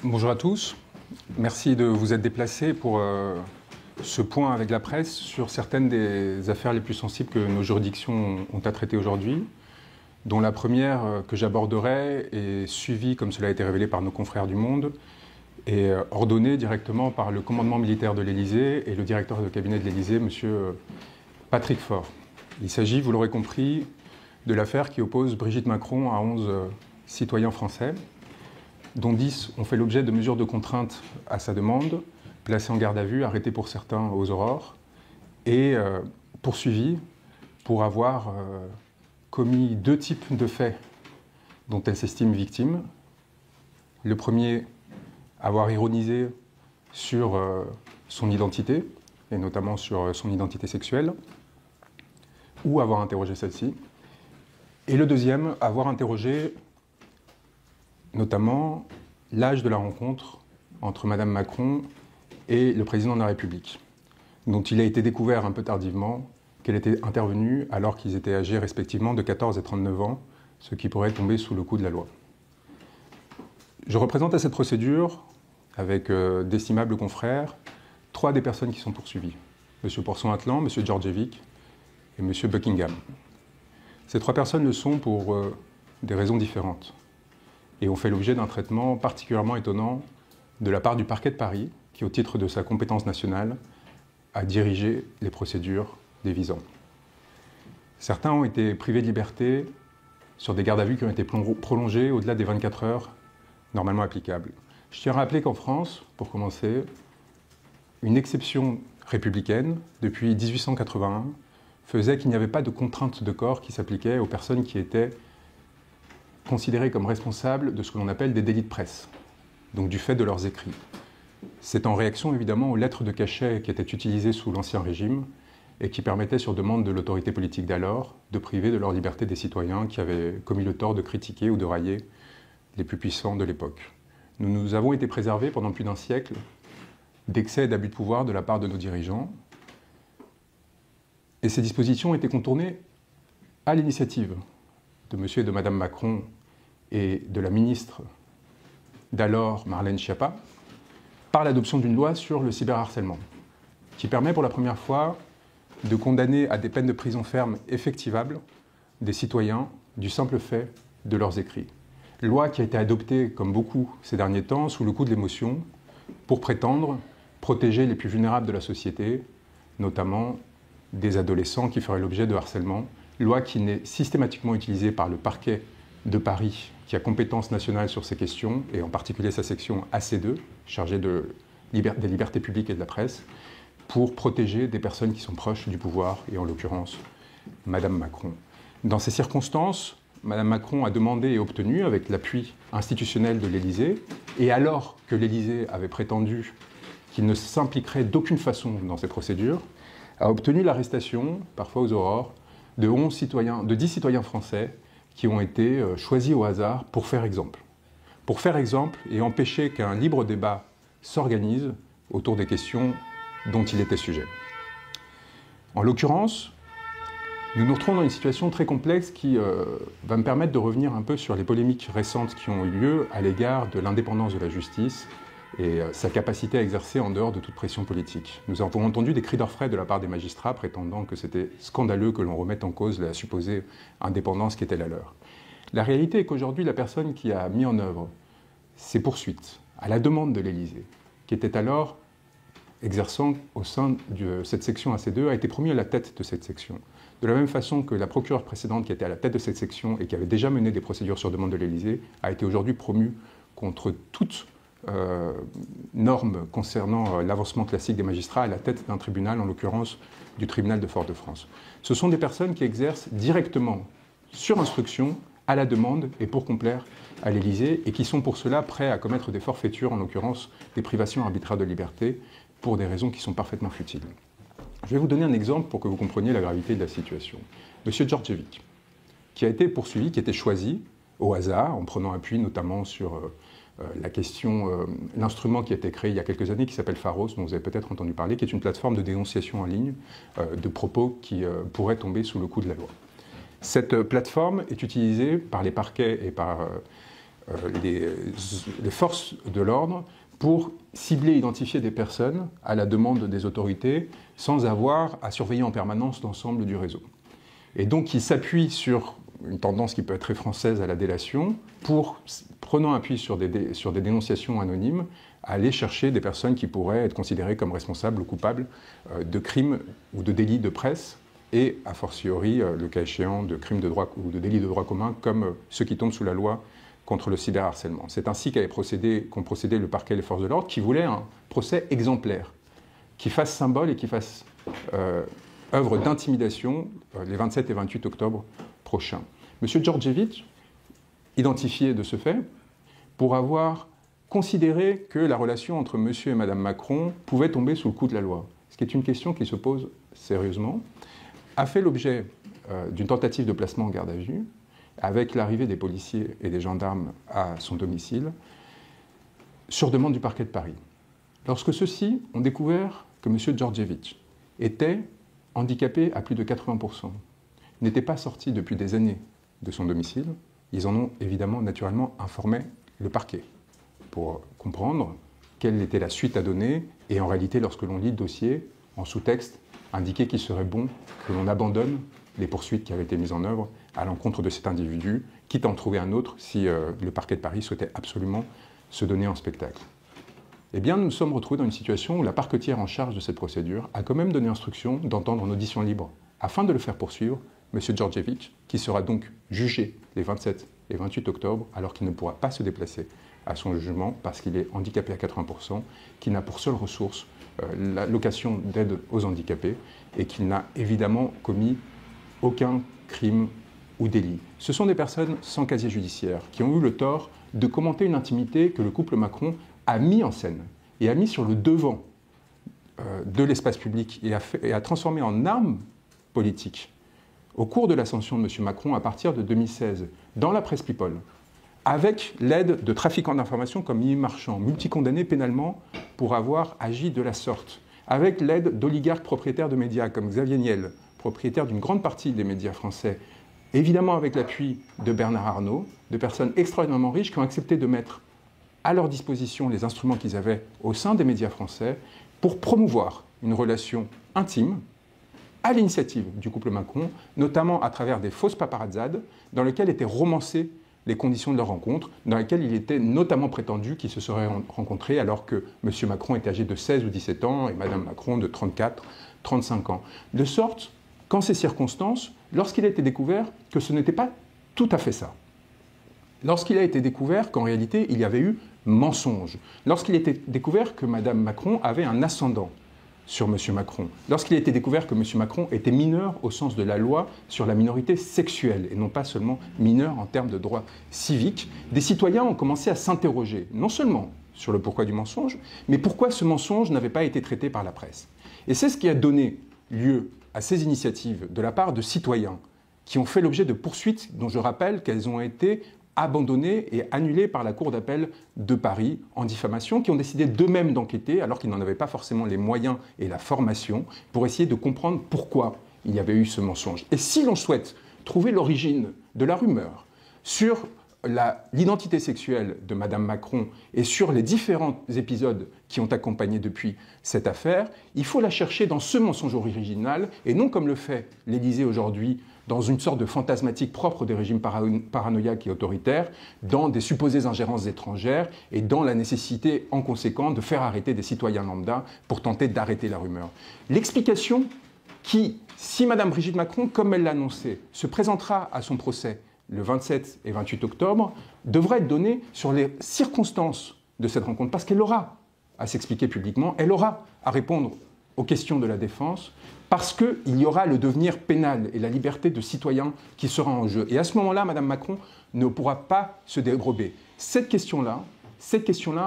Bonjour à tous. Merci de vous être déplacés pour ce point avec la presse sur certaines des affaires les plus sensibles que nos juridictions ont à traiter aujourd'hui, dont la première que j'aborderai est suivie, comme cela a été révélé par nos confrères du Monde, et ordonnée directement par le commandement militaire de l'Élysée et le directeur de cabinet de l'Élysée, M. Patrick Faure. Il s'agit, vous l'aurez compris, de l'affaire qui oppose Brigitte Macron à 11 citoyens français, dont 10 ont fait l'objet de mesures de contrainte à sa demande, placés en garde à vue, arrêtés pour certains aux aurores, et poursuivis pour avoir commis deux types de faits dont elle s'estime victime. Le premier, avoir ironisé sur son identité, et notamment sur son identité sexuelle, ou avoir interrogé celle-ci. Et le deuxième, avoir interrogé notamment l'âge de la rencontre entre Mme Macron et le président de la République, dont il a été découvert un peu tardivement qu'elle était intervenue alors qu'ils étaient âgés respectivement de 14 et 39 ans, ce qui pourrait tomber sous le coup de la loi. Je représente à cette procédure, avec d'estimables confrères, trois des personnes qui sont poursuivies. M. Pourson-Atlan, M. Djordjevic et M. Buckingham. Ces trois personnes le sont pour des raisons différentes et ont fait l'objet d'un traitement particulièrement étonnant de la part du parquet de Paris, qui, au titre de sa compétence nationale, a dirigé les procédures des visants. Certains ont été privés de liberté sur des gardes à vue qui ont été prolongées au-delà des 24 heures normalement applicables. Je tiens à rappeler qu'en France, pour commencer, une exception républicaine, depuis 1881, faisait qu'il n'y avait pas de contrainte de corps qui s'appliquait aux personnes qui étaient considérés comme responsables de ce que l'on appelle des délits de presse, donc du fait de leurs écrits. C'est en réaction évidemment aux lettres de cachet qui étaient utilisées sous l'Ancien Régime et qui permettaient, sur demande de l'autorité politique d'alors, de priver de leur liberté des citoyens qui avaient commis le tort de critiquer ou de railler les plus puissants de l'époque. Nous avons été préservés pendant plus d'un siècle d'excès et d'abus de pouvoir de la part de nos dirigeants, et ces dispositions ont été contournées à l'initiative de M. et de Mme Macron et de la ministre d'alors, Marlène Schiappa, par l'adoption d'une loi sur le cyberharcèlement, qui permet pour la première fois de condamner à des peines de prison ferme effectivables des citoyens du simple fait de leurs écrits. Loi qui a été adoptée, comme beaucoup ces derniers temps, sous le coup de l'émotion, pour prétendre protéger les plus vulnérables de la société, notamment des adolescents qui feraient l'objet de harcèlement. Loi qui n'est systématiquement utilisée par le parquet de Paris, qui a compétence nationale sur ces questions, et en particulier sa section AC2, chargée des libertés publiques et de la presse, pour protéger des personnes qui sont proches du pouvoir, et en l'occurrence, Mme Macron. Dans ces circonstances, Mme Macron a demandé et obtenu, avec l'appui institutionnel de l'Élysée, et alors que l'Élysée avait prétendu qu'il ne s'impliquerait d'aucune façon dans ces procédures, a obtenu l'arrestation, parfois aux aurores, de 10 citoyens français qui ont été choisis au hasard pour faire exemple. Pour faire exemple et empêcher qu'un libre débat s'organise autour des questions dont il était sujet. En l'occurrence, nous nous retrouvons dans une situation très complexe qui va me permettre de revenir un peu sur les polémiques récentes qui ont eu lieu à l'égard de l'indépendance de la justice et sa capacité à exercer en dehors de toute pression politique. Nous avons entendu des cris d'orfraie de la part des magistrats prétendant que c'était scandaleux que l'on remette en cause la supposée indépendance qui était la leur. La réalité est qu'aujourd'hui, la personne qui a mis en œuvre ces poursuites à la demande de l'Élysée, qui était alors exerçant au sein de cette section AC2, a été promu à la tête de cette section. De la même façon que la procureure précédente qui était à la tête de cette section et qui avait déjà mené des procédures sur demande de l'Élysée a été aujourd'hui promue contre toute normes concernant l'avancement classique des magistrats à la tête d'un tribunal, en l'occurrence du tribunal de Fort-de-France. Ce sont des personnes qui exercent directement, sur instruction, à la demande et pour complaire à l'Élysée, et qui sont pour cela prêts à commettre des forfaitures, en l'occurrence des privations arbitraires de liberté, pour des raisons qui sont parfaitement futiles. Je vais vous donner un exemple pour que vous compreniez la gravité de la situation. M. Djordjevic, qui a été poursuivi, qui a été choisi au hasard, en prenant appui notamment sur la question, l'instrument qui a été créé il y a quelques années, qui s'appelle Pharos, dont vous avez peut-être entendu parler, qui est une plateforme de dénonciation en ligne de propos qui pourraient tomber sous le coup de la loi. Cette plateforme est utilisée par les parquets et par les forces de l'ordre pour cibler et identifier des personnes à la demande des autorités sans avoir à surveiller en permanence l'ensemble du réseau. Et donc il s'appuie sur une tendance qui peut être très française à la délation pour, prenant appui sur des dénonciations anonymes, aller chercher des personnes qui pourraient être considérées comme responsables ou coupables de crimes ou de délits de presse et, a fortiori, le cas échéant, de crimes de droit ou de délits de droit commun comme ceux qui tombent sous la loi contre le cyberharcèlement. C'est ainsi qu'ont procédé le parquet et les forces de l'ordre qui voulaient un procès exemplaire, qui fasse symbole et qui fasse œuvre d'intimidation les 27 et 28 octobre prochains. M. Djordjevic, identifié de ce fait, pour avoir considéré que la relation entre M. et Mme Macron pouvait tomber sous le coup de la loi, ce qui est une question qui se pose sérieusement, a fait l'objet d'une tentative de placement en garde à vue, avec l'arrivée des policiers et des gendarmes à son domicile, sur demande du parquet de Paris. Lorsque ceux-ci ont découvert que M. Djordjevic était handicapé à plus de 80%, n'était pas sorti depuis des années de son domicile, ils en ont évidemment, naturellement, informé le parquet pour comprendre quelle était la suite à donner et en réalité, lorsque l'on lit le dossier, en sous-texte, indiquer qu'il serait bon que l'on abandonne les poursuites qui avaient été mises en œuvre à l'encontre de cet individu, quitte à en trouver un autre si le parquet de Paris souhaitait absolument se donner en spectacle. Eh bien, nous nous sommes retrouvés dans une situation où la parquetière en charge de cette procédure a quand même donné instruction d'entendre en audition libre, afin de le faire poursuivre, M. Djordjevic, qui sera donc jugé les 27 et 28 octobre, alors qu'il ne pourra pas se déplacer à son jugement parce qu'il est handicapé à 80%, qu'il n'a pour seule ressource la location d'aide aux handicapés et qu'il n'a évidemment commis aucun crime ou délit. Ce sont des personnes sans casier judiciaire qui ont eu le tort de commenter une intimité que le couple Macron a mis en scène et a mis sur le devant de l'espace public et a transformé en arme politique au cours de l'ascension de M. Macron à partir de 2016 dans la presse People, avec l'aide de trafiquants d'informations comme Yves Marchand, multicondamnés pénalement pour avoir agi de la sorte, avec l'aide d'oligarques propriétaires de médias comme Xavier Niel, propriétaire d'une grande partie des médias français, évidemment avec l'appui de Bernard Arnault, de personnes extraordinairement riches qui ont accepté de mettre à leur disposition les instruments qu'ils avaient au sein des médias français pour promouvoir une relation intime à l'initiative du couple Macron, notamment à travers des fausses paparazzades dans lesquelles étaient romancées les conditions de leur rencontre, dans lesquelles il était notamment prétendu qu'ils se seraient rencontrés alors que M. Macron était âgé de 16 ou 17 ans et Mme Macron de 34, 35 ans. De sorte qu'en ces circonstances, lorsqu'il a été découvert que ce n'était pas tout à fait ça, lorsqu'il a été découvert qu'en réalité il y avait eu mensonge, lorsqu'il a été découvert que Mme Macron avait un ascendant sur M. Macron, lorsqu'il a été découvert que M. Macron était mineur au sens de la loi sur la minorité sexuelle et non pas seulement mineur en termes de droits civiques, des citoyens ont commencé à s'interroger, non seulement sur le pourquoi du mensonge, mais pourquoi ce mensonge n'avait pas été traité par la presse. Et c'est ce qui a donné lieu à ces initiatives de la part de citoyens qui ont fait l'objet de poursuites dont je rappelle qu'elles ont été abandonnés et annulés par la Cour d'appel de Paris en diffamation, qui ont décidé d'eux-mêmes d'enquêter, alors qu'ils n'en avaient pas forcément les moyens et la formation, pour essayer de comprendre pourquoi il y avait eu ce mensonge. Et si l'on souhaite trouver l'origine de la rumeur sur l'identité sexuelle de Mme Macron et sur les différents épisodes qui ont accompagné depuis cette affaire, il faut la chercher dans ce mensonge original et non comme le fait l'Élysée aujourd'hui dans une sorte de fantasmatique propre des régimes paranoïaques et autoritaires, dans des supposées ingérences étrangères et dans la nécessité en conséquence de faire arrêter des citoyens lambda pour tenter d'arrêter la rumeur. L'explication qui, si Mme Brigitte Macron, comme elle l'a annoncé, se présentera à son procès le 27 et 28 octobre, devra être donnée sur les circonstances de cette rencontre, parce qu'elle aura à s'expliquer publiquement, elle aura à répondre aux questions de la défense, parce qu'il y aura le devenir pénal et la liberté de citoyen qui sera en jeu. Et à ce moment-là, Mme Macron ne pourra pas se dérober. Cette question-là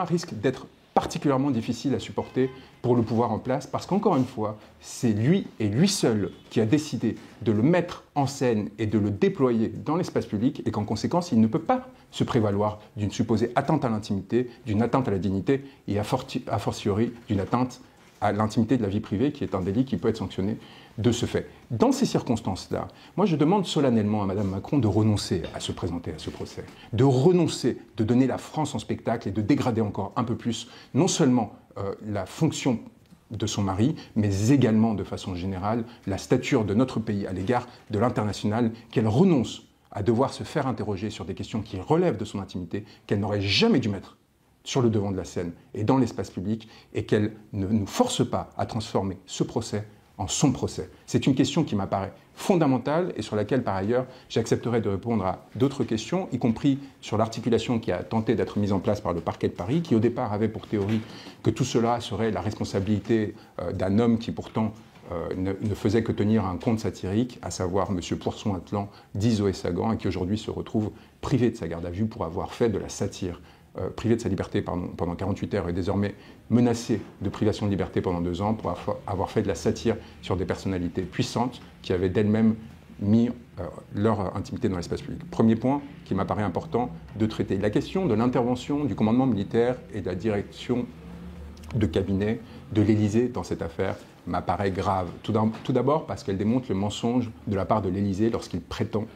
risque d'être particulièrement difficile à supporter pour le pouvoir en place, parce qu'encore une fois, c'est lui et lui seul qui a décidé de le mettre en scène et de le déployer dans l'espace public, et qu'en conséquence, il ne peut pas se prévaloir d'une supposée atteinte à l'intimité, d'une atteinte à la dignité, et a fortiori d'une atteinte à l'intimité de la vie privée, qui est un délit qui peut être sanctionné de ce fait. Dans ces circonstances-là, moi je demande solennellement à Mme Macron de renoncer à se présenter à ce procès, de renoncer, de donner la France en spectacle et de dégrader encore un peu plus, non seulement la fonction de son mari, mais également de façon générale la stature de notre pays à l'égard de l'international, qu'elle renonce à devoir se faire interroger sur des questions qui relèvent de son intimité, qu'elle n'aurait jamais dû mettre sur le devant de la scène et dans l'espace public, et qu'elle ne nous force pas à transformer ce procès en son procès. C'est une question qui m'apparaît fondamentale et sur laquelle, par ailleurs, j'accepterai de répondre à d'autres questions, y compris sur l'articulation qui a tenté d'être mise en place par le parquet de Paris, qui au départ avait pour théorie que tout cela serait la responsabilité d'un homme qui pourtant ne faisait que tenir un conte satirique, à savoir M. Poisson-Atlan, dit Zoé Sagan, et qui aujourd'hui se retrouve privé de sa garde à vue pour avoir fait de la satire, privé de sa liberté pendant 48 heures et désormais menacé de privation de liberté pendant 2 ans pour avoir fait de la satire sur des personnalités puissantes qui avaient d'elles-mêmes mis leur intimité dans l'espace public. Premier point qui m'apparaît important de traiter. La question de l'intervention du commandement militaire et de la direction de cabinet de l'Élysée dans cette affaire m'apparaît grave. Tout d'abord parce qu'elle démontre le mensonge de la part de l'Élysée lorsqu'il prétend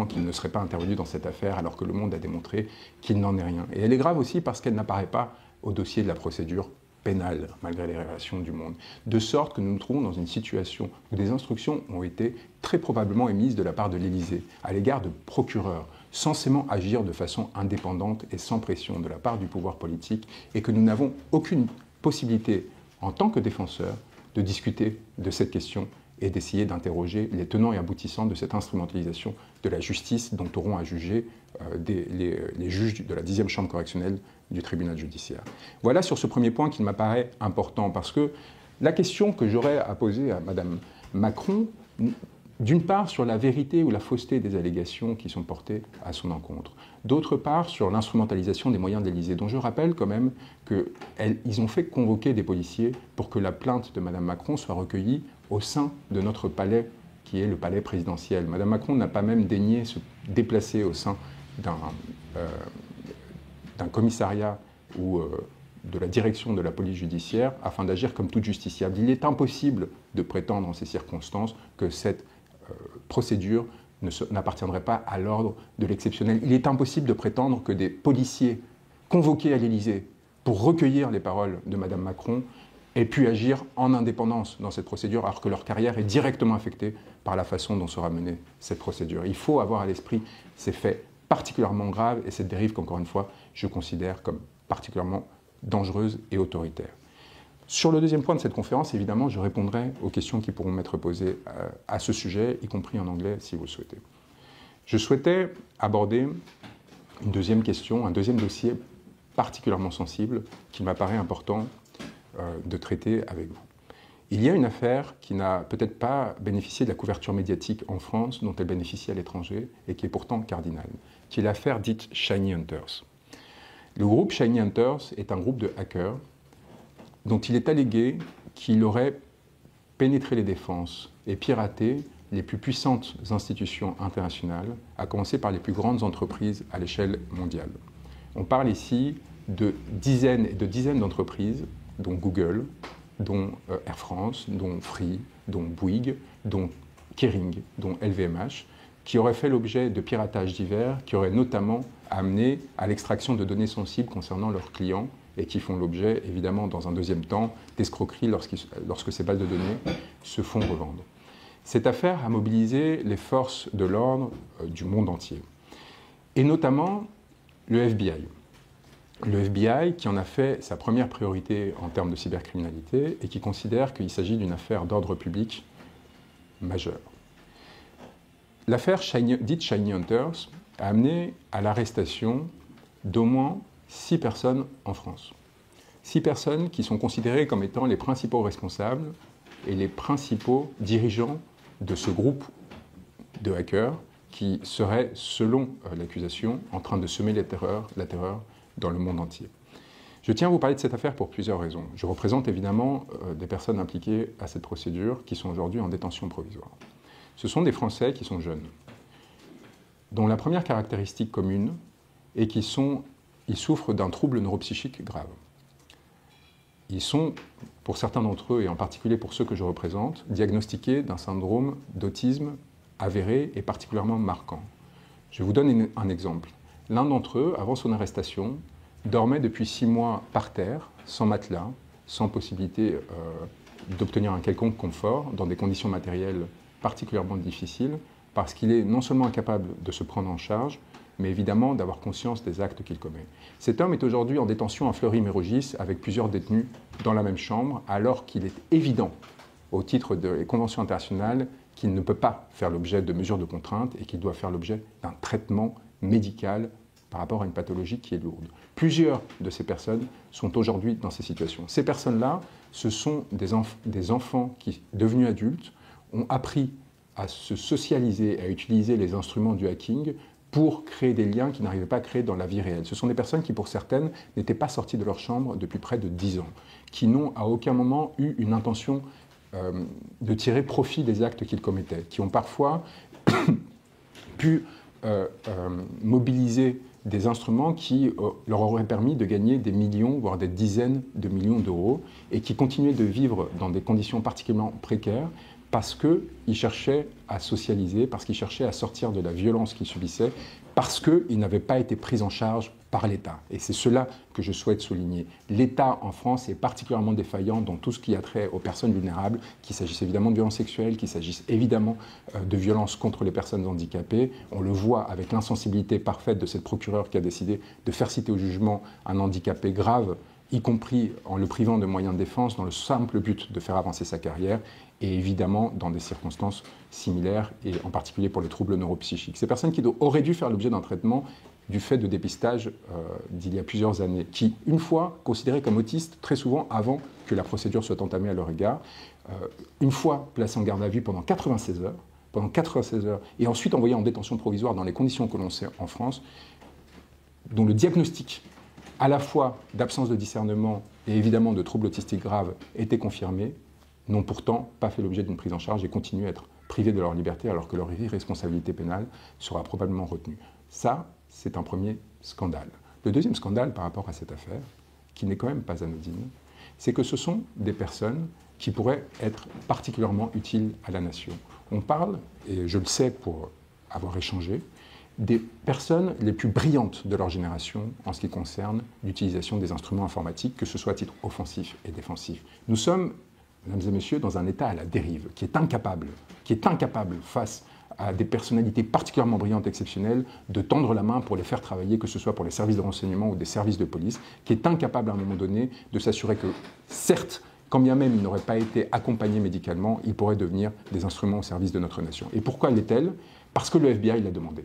qu'il ne serait pas intervenu dans cette affaire alors que le monde a démontré qu'il n'en est rien. Et elle est grave aussi parce qu'elle n'apparaît pas au dossier de la procédure pénale, malgré les révélations du monde. De sorte que nous nous trouvons dans une situation où des instructions ont été très probablement émises de la part de l'Élysée à l'égard de procureurs censément agir de façon indépendante et sans pression de la part du pouvoir politique, et que nous n'avons aucune possibilité, en tant que défenseurs, de discuter de cette question et d'essayer d'interroger les tenants et aboutissants de cette instrumentalisation de la justice dont auront à juger les juges de la 10e chambre correctionnelle du tribunal judiciaire. Voilà sur ce premier point qu'il m'apparaît important, parce que la question que j'aurais à poser à Mme Macron, d'une part sur la vérité ou la fausseté des allégations qui sont portées à son encontre, d'autre part sur l'instrumentalisation des moyens de l'Élysée, dont je rappelle quand même qu'ils ont fait convoquer des policiers pour que la plainte de Mme Macron soit recueillie au sein de notre palais, qui est le palais présidentiel. Mme Macron n'a pas même daigné se déplacer au sein d'un commissariat ou de la direction de la police judiciaire afin d'agir comme toute justiciable. Il est impossible de prétendre en ces circonstances que cette procédure n'appartiendrait pas à l'ordre de l'exceptionnel. Il est impossible de prétendre que des policiers convoqués à l'Élysée pour recueillir les paroles de Mme Macron aient pu agir en indépendance dans cette procédure, alors que leur carrière est directement affectée par la façon dont sera menée cette procédure. Il faut avoir à l'esprit ces faits particulièrement graves et cette dérive qu'encore une fois, je considère comme particulièrement dangereuse et autoritaire. Sur le deuxième point de cette conférence, évidemment, je répondrai aux questions qui pourront m'être posées à ce sujet, y compris en anglais, si vous le souhaitez. Je souhaitais aborder une deuxième question, un deuxième dossier particulièrement sensible, qu'il m'apparaît important de traiter avec vous. Il y a une affaire qui n'a peut-être pas bénéficié de la couverture médiatique en France, dont elle bénéficie à l'étranger, et qui est pourtant cardinale, qui est l'affaire dite Shiny Hunters. Le groupe Shiny Hunters est un groupe de hackers dont il est allégué qu'il aurait pénétré les défenses et piraté les plus puissantes institutions internationales, à commencer par les plus grandes entreprises à l'échelle mondiale. On parle ici de dizaines et de dizaines d'entreprises, dont Google, dont Air France, dont Free, dont Bouygues, dont Kering, dont LVMH, qui auraient fait l'objet de piratages divers, qui auraient notamment amené à l'extraction de données sensibles concernant leurs clients, et qui font l'objet, évidemment, dans un deuxième temps, d'escroqueries lorsque ces bases de données se font revendre. Cette affaire a mobilisé les forces de l'ordre du monde entier, et notamment le FBI. Le FBI qui en a fait sa première priorité en termes de cybercriminalité et qui considère qu'il s'agit d'une affaire d'ordre public majeure. L'affaire dite Shiny Hunters a amené à l'arrestation d'au moins 6 personnes en France. 6 personnes qui sont considérées comme étant les principaux responsables et les principaux dirigeants de ce groupe de hackers qui seraient, selon l'accusation, en train de semer la terreur dans le monde entier. Je tiens à vous parler de cette affaire pour plusieurs raisons. Je représente évidemment des personnes impliquées à cette procédure qui sont aujourd'hui en détention provisoire. Ce sont des Français qui sont jeunes, dont la première caractéristique commune est qu'ils souffrent d'un trouble neuropsychique grave. ils sont, pour certains d'entre eux, et en particulier pour ceux que je représente, diagnostiqués d'un syndrome d'autisme avéré et particulièrement marquant. Je vous donne un exemple. L'un d'entre eux, avant son arrestation, dormait depuis 6 mois par terre, sans matelas, sans possibilité d'obtenir un quelconque confort, dans des conditions matérielles particulièrement difficiles, parce qu'il est non seulement incapable de se prendre en charge, mais évidemment d'avoir conscience des actes qu'il commet. Cet homme est aujourd'hui en détention à Fleury-Mérogis avec plusieurs détenus dans la même chambre, alors qu'il est évident, au titre des conventions internationales, qu'il ne peut pas faire l'objet de mesures de contrainte et qu'il doit faire l'objet d'un traitement médical par rapport à une pathologie qui est lourde. Plusieurs de ces personnes sont aujourd'hui dans ces situations. Ces personnes-là, ce sont des enfants qui, devenus adultes, ont appris à se socialiser, à utiliser les instruments du hacking pour créer des liens qu'ils n'arrivaient pas à créer dans la vie réelle. Ce sont des personnes qui, pour certaines, n'étaient pas sorties de leur chambre depuis près de 10 ans, qui n'ont à aucun moment eu une intention de tirer profit des actes qu'ils commettaient, qui ont parfois pu mobiliser des instruments qui leur auraient permis de gagner des millions, voire des dizaines de millions d'euros, et qui continuaient de vivre dans des conditions particulièrement précaires, parce qu'ils cherchaient à socialiser, parce qu'ils cherchaient à sortir de la violence qu'ils subissaient, parce qu'ils n'avaient pas été pris en charge par l'État. Et c'est cela que je souhaite souligner. L'État en France est particulièrement défaillant dans tout ce qui a trait aux personnes vulnérables, qu'il s'agisse évidemment de violences sexuelles, qu'il s'agisse évidemment de violences contre les personnes handicapées. On le voit avec l'insensibilité parfaite de cette procureure qui a décidé de faire citer au jugement un handicapé grave, y compris en le privant de moyens de défense, dans le simple but de faire avancer sa carrière, et évidemment dans des circonstances similaires, et en particulier pour les troubles neuropsychiques. Ces personnes qui auraient dû faire l'objet d'un traitement du fait de dépistage d'il y a plusieurs années, qui, une fois considérés comme autistes, très souvent avant que la procédure soit entamée à leur égard, une fois placés en garde à vue pendant 96 heures, et ensuite envoyés en détention provisoire dans les conditions que l'on sait en France, dont le diagnostic à la fois d'absence de discernement et évidemment de troubles autistiques graves était confirmé, n'ont pourtant pas fait l'objet d'une prise en charge et continuent à être privés de leur liberté alors que leur irresponsabilité pénale sera probablement retenue. Ça, c'est un premier scandale. Le deuxième scandale par rapport à cette affaire, qui n'est quand même pas anodine, c'est que ce sont des personnes qui pourraient être particulièrement utiles à la nation. On parle, et je le sais pour avoir échangé, des personnes les plus brillantes de leur génération en ce qui concerne l'utilisation des instruments informatiques, que ce soit à titre offensif et défensif. Nous sommes, mesdames et messieurs, dans un état à la dérive, qui est incapable face à des personnalités particulièrement brillantes, exceptionnelles, de tendre la main pour les faire travailler, que ce soit pour les services de renseignement ou des services de police, qui est incapable à un moment donné de s'assurer que, certes, quand bien même ils n'auraient pas été accompagnés médicalement, ils pourraient devenir des instruments au service de notre nation. Et pourquoi l'est-elle? Parce que le FBI l'a demandé.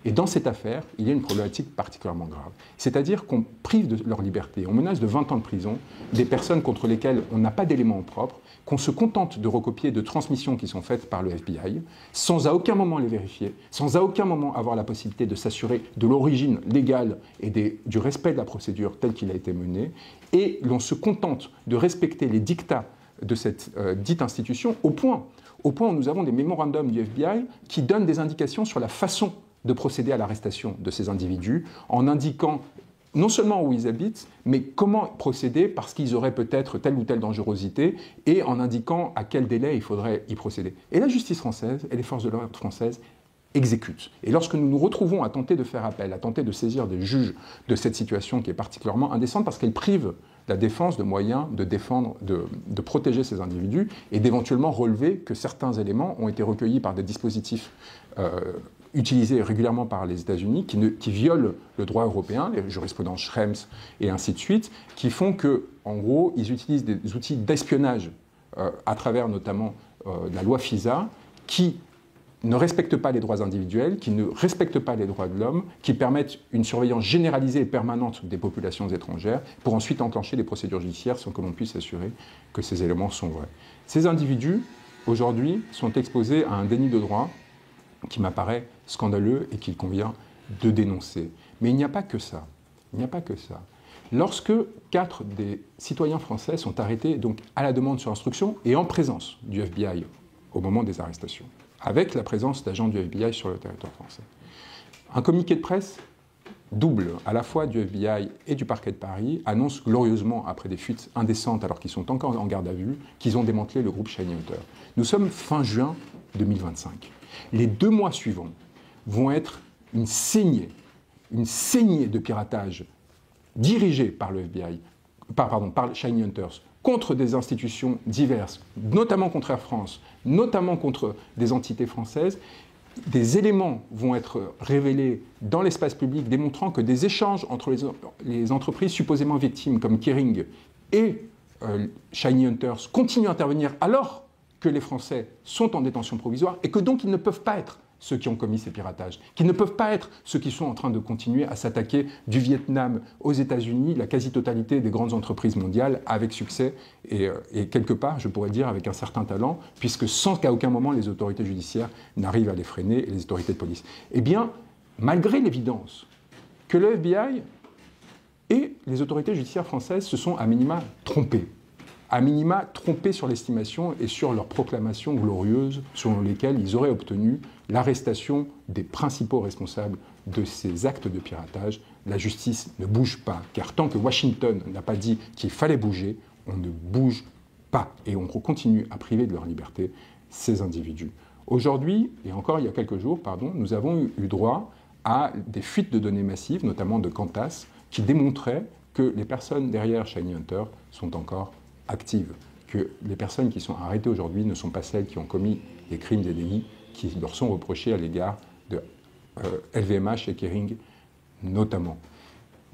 Et dans cette affaire, il y a une problématique particulièrement grave. C'est-à-dire qu'on prive de leur liberté, on menace de 20 ans de prison des personnes contre lesquelles on n'a pas d'éléments propres, qu'on se contente de recopier de transmissions qui sont faites par le FBI, sans à aucun moment les vérifier, sans à aucun moment avoir la possibilité de s'assurer de l'origine légale et du respect de la procédure telle qu'il a été menée, et l'on se contente de respecter les dictats de cette dite institution au point où nous avons des mémorandums du FBI qui donnent des indications sur la façon de procéder à l'arrestation de ces individus, en indiquant non seulement où ils habitent, mais comment procéder parce qu'ils auraient peut-être telle ou telle dangerosité, et en indiquant à quel délai il faudrait y procéder. Et la justice française et les forces de l'ordre françaises exécutent. Et lorsque nous nous retrouvons à tenter de faire appel, à tenter de saisir des juges de cette situation qui est particulièrement indécente parce qu'elle prive la défense de moyens de défendre, de protéger ces individus et d'éventuellement relever que certains éléments ont été recueillis par des dispositifs utilisés régulièrement par les États-Unis, qui violent le droit européen, les jurisprudences Schrems et ainsi de suite, qui font que, en gros, ils utilisent des outils d'espionnage à travers notamment la loi FISA, qui ne respectent pas les droits individuels, qui ne respectent pas les droits de l'homme, qui permettent une surveillance généralisée et permanente des populations étrangères, pour ensuite enclencher des procédures judiciaires sans que l'on puisse s'assurer que ces éléments sont vrais. Ces individus, aujourd'hui, sont exposés à un déni de droit qui m'apparaît scandaleux et qu'il convient de dénoncer. Mais il n'y a pas que ça. Il n'y a pas que ça. Lorsque 4 des citoyens français sont arrêtés donc à la demande sur instruction et en présence du FBI au moment des arrestations, avec la présence d'agents du FBI sur le territoire français, un communiqué de presse double à la fois du FBI et du parquet de Paris annoncent glorieusement, après des fuites indécentes alors qu'ils sont encore en garde à vue, qu'ils ont démantelé le groupe Shiny Hunter. Nous sommes fin juin 2025. Les 2 mois suivants vont être une saignée de piratage dirigée par le FBI, par Shiny Hunters, contre des institutions diverses, notamment contre Air France, notamment contre des entités françaises. Des éléments vont être révélés dans l'espace public démontrant que des échanges entre les entreprises supposément victimes comme Kering et Shiny Hunters continuent à intervenir alors que les Français sont en détention provisoire et que donc ils ne peuvent pas être ceux qui ont commis ces piratages, qu'ils ne peuvent pas être ceux qui sont en train de continuer à s'attaquer du Vietnam aux États-Unis, la quasi-totalité des grandes entreprises mondiales avec succès et quelque part, je pourrais dire, avec un certain talent, puisque sans qu'à aucun moment les autorités judiciaires n'arrivent à les freiner et les autorités de police. Eh bien, malgré l'évidence que le FBI et les autorités judiciaires françaises se sont à minima trompés sur l'estimation et sur leurs proclamations glorieuses selon lesquelles ils auraient obtenu l'arrestation des principaux responsables de ces actes de piratage. La justice ne bouge pas, car tant que Washington n'a pas dit qu'il fallait bouger, on ne bouge pas. Et on continue à priver de leur liberté ces individus. Aujourd'hui, et encore il y a quelques jours, nous avons eu droit à des fuites de données massives, notamment de Qantas, qui démontraient que les personnes derrière Shiny Hunter sont encore actives, que les personnes qui sont arrêtées aujourd'hui ne sont pas celles qui ont commis des crimes et délits qui leur sont reprochés à l'égard de LVMH et Kering notamment.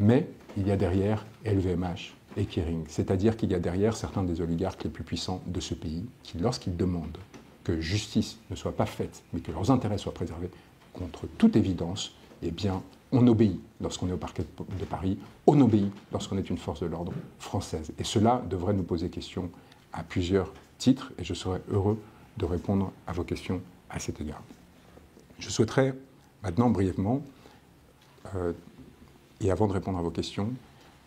Mais il y a derrière LVMH et Kering, c'est-à-dire qu'il y a derrière certains des oligarques les plus puissants de ce pays qui, lorsqu'ils demandent que justice ne soit pas faite, mais que leurs intérêts soient préservés, contre toute évidence, eh bien, on obéit lorsqu'on est au parquet de Paris, on obéit lorsqu'on est une force de l'ordre française. Et cela devrait nous poser question à plusieurs titres, et je serai heureux de répondre à vos questions à cet égard. Je souhaiterais maintenant brièvement, et avant de répondre à vos questions,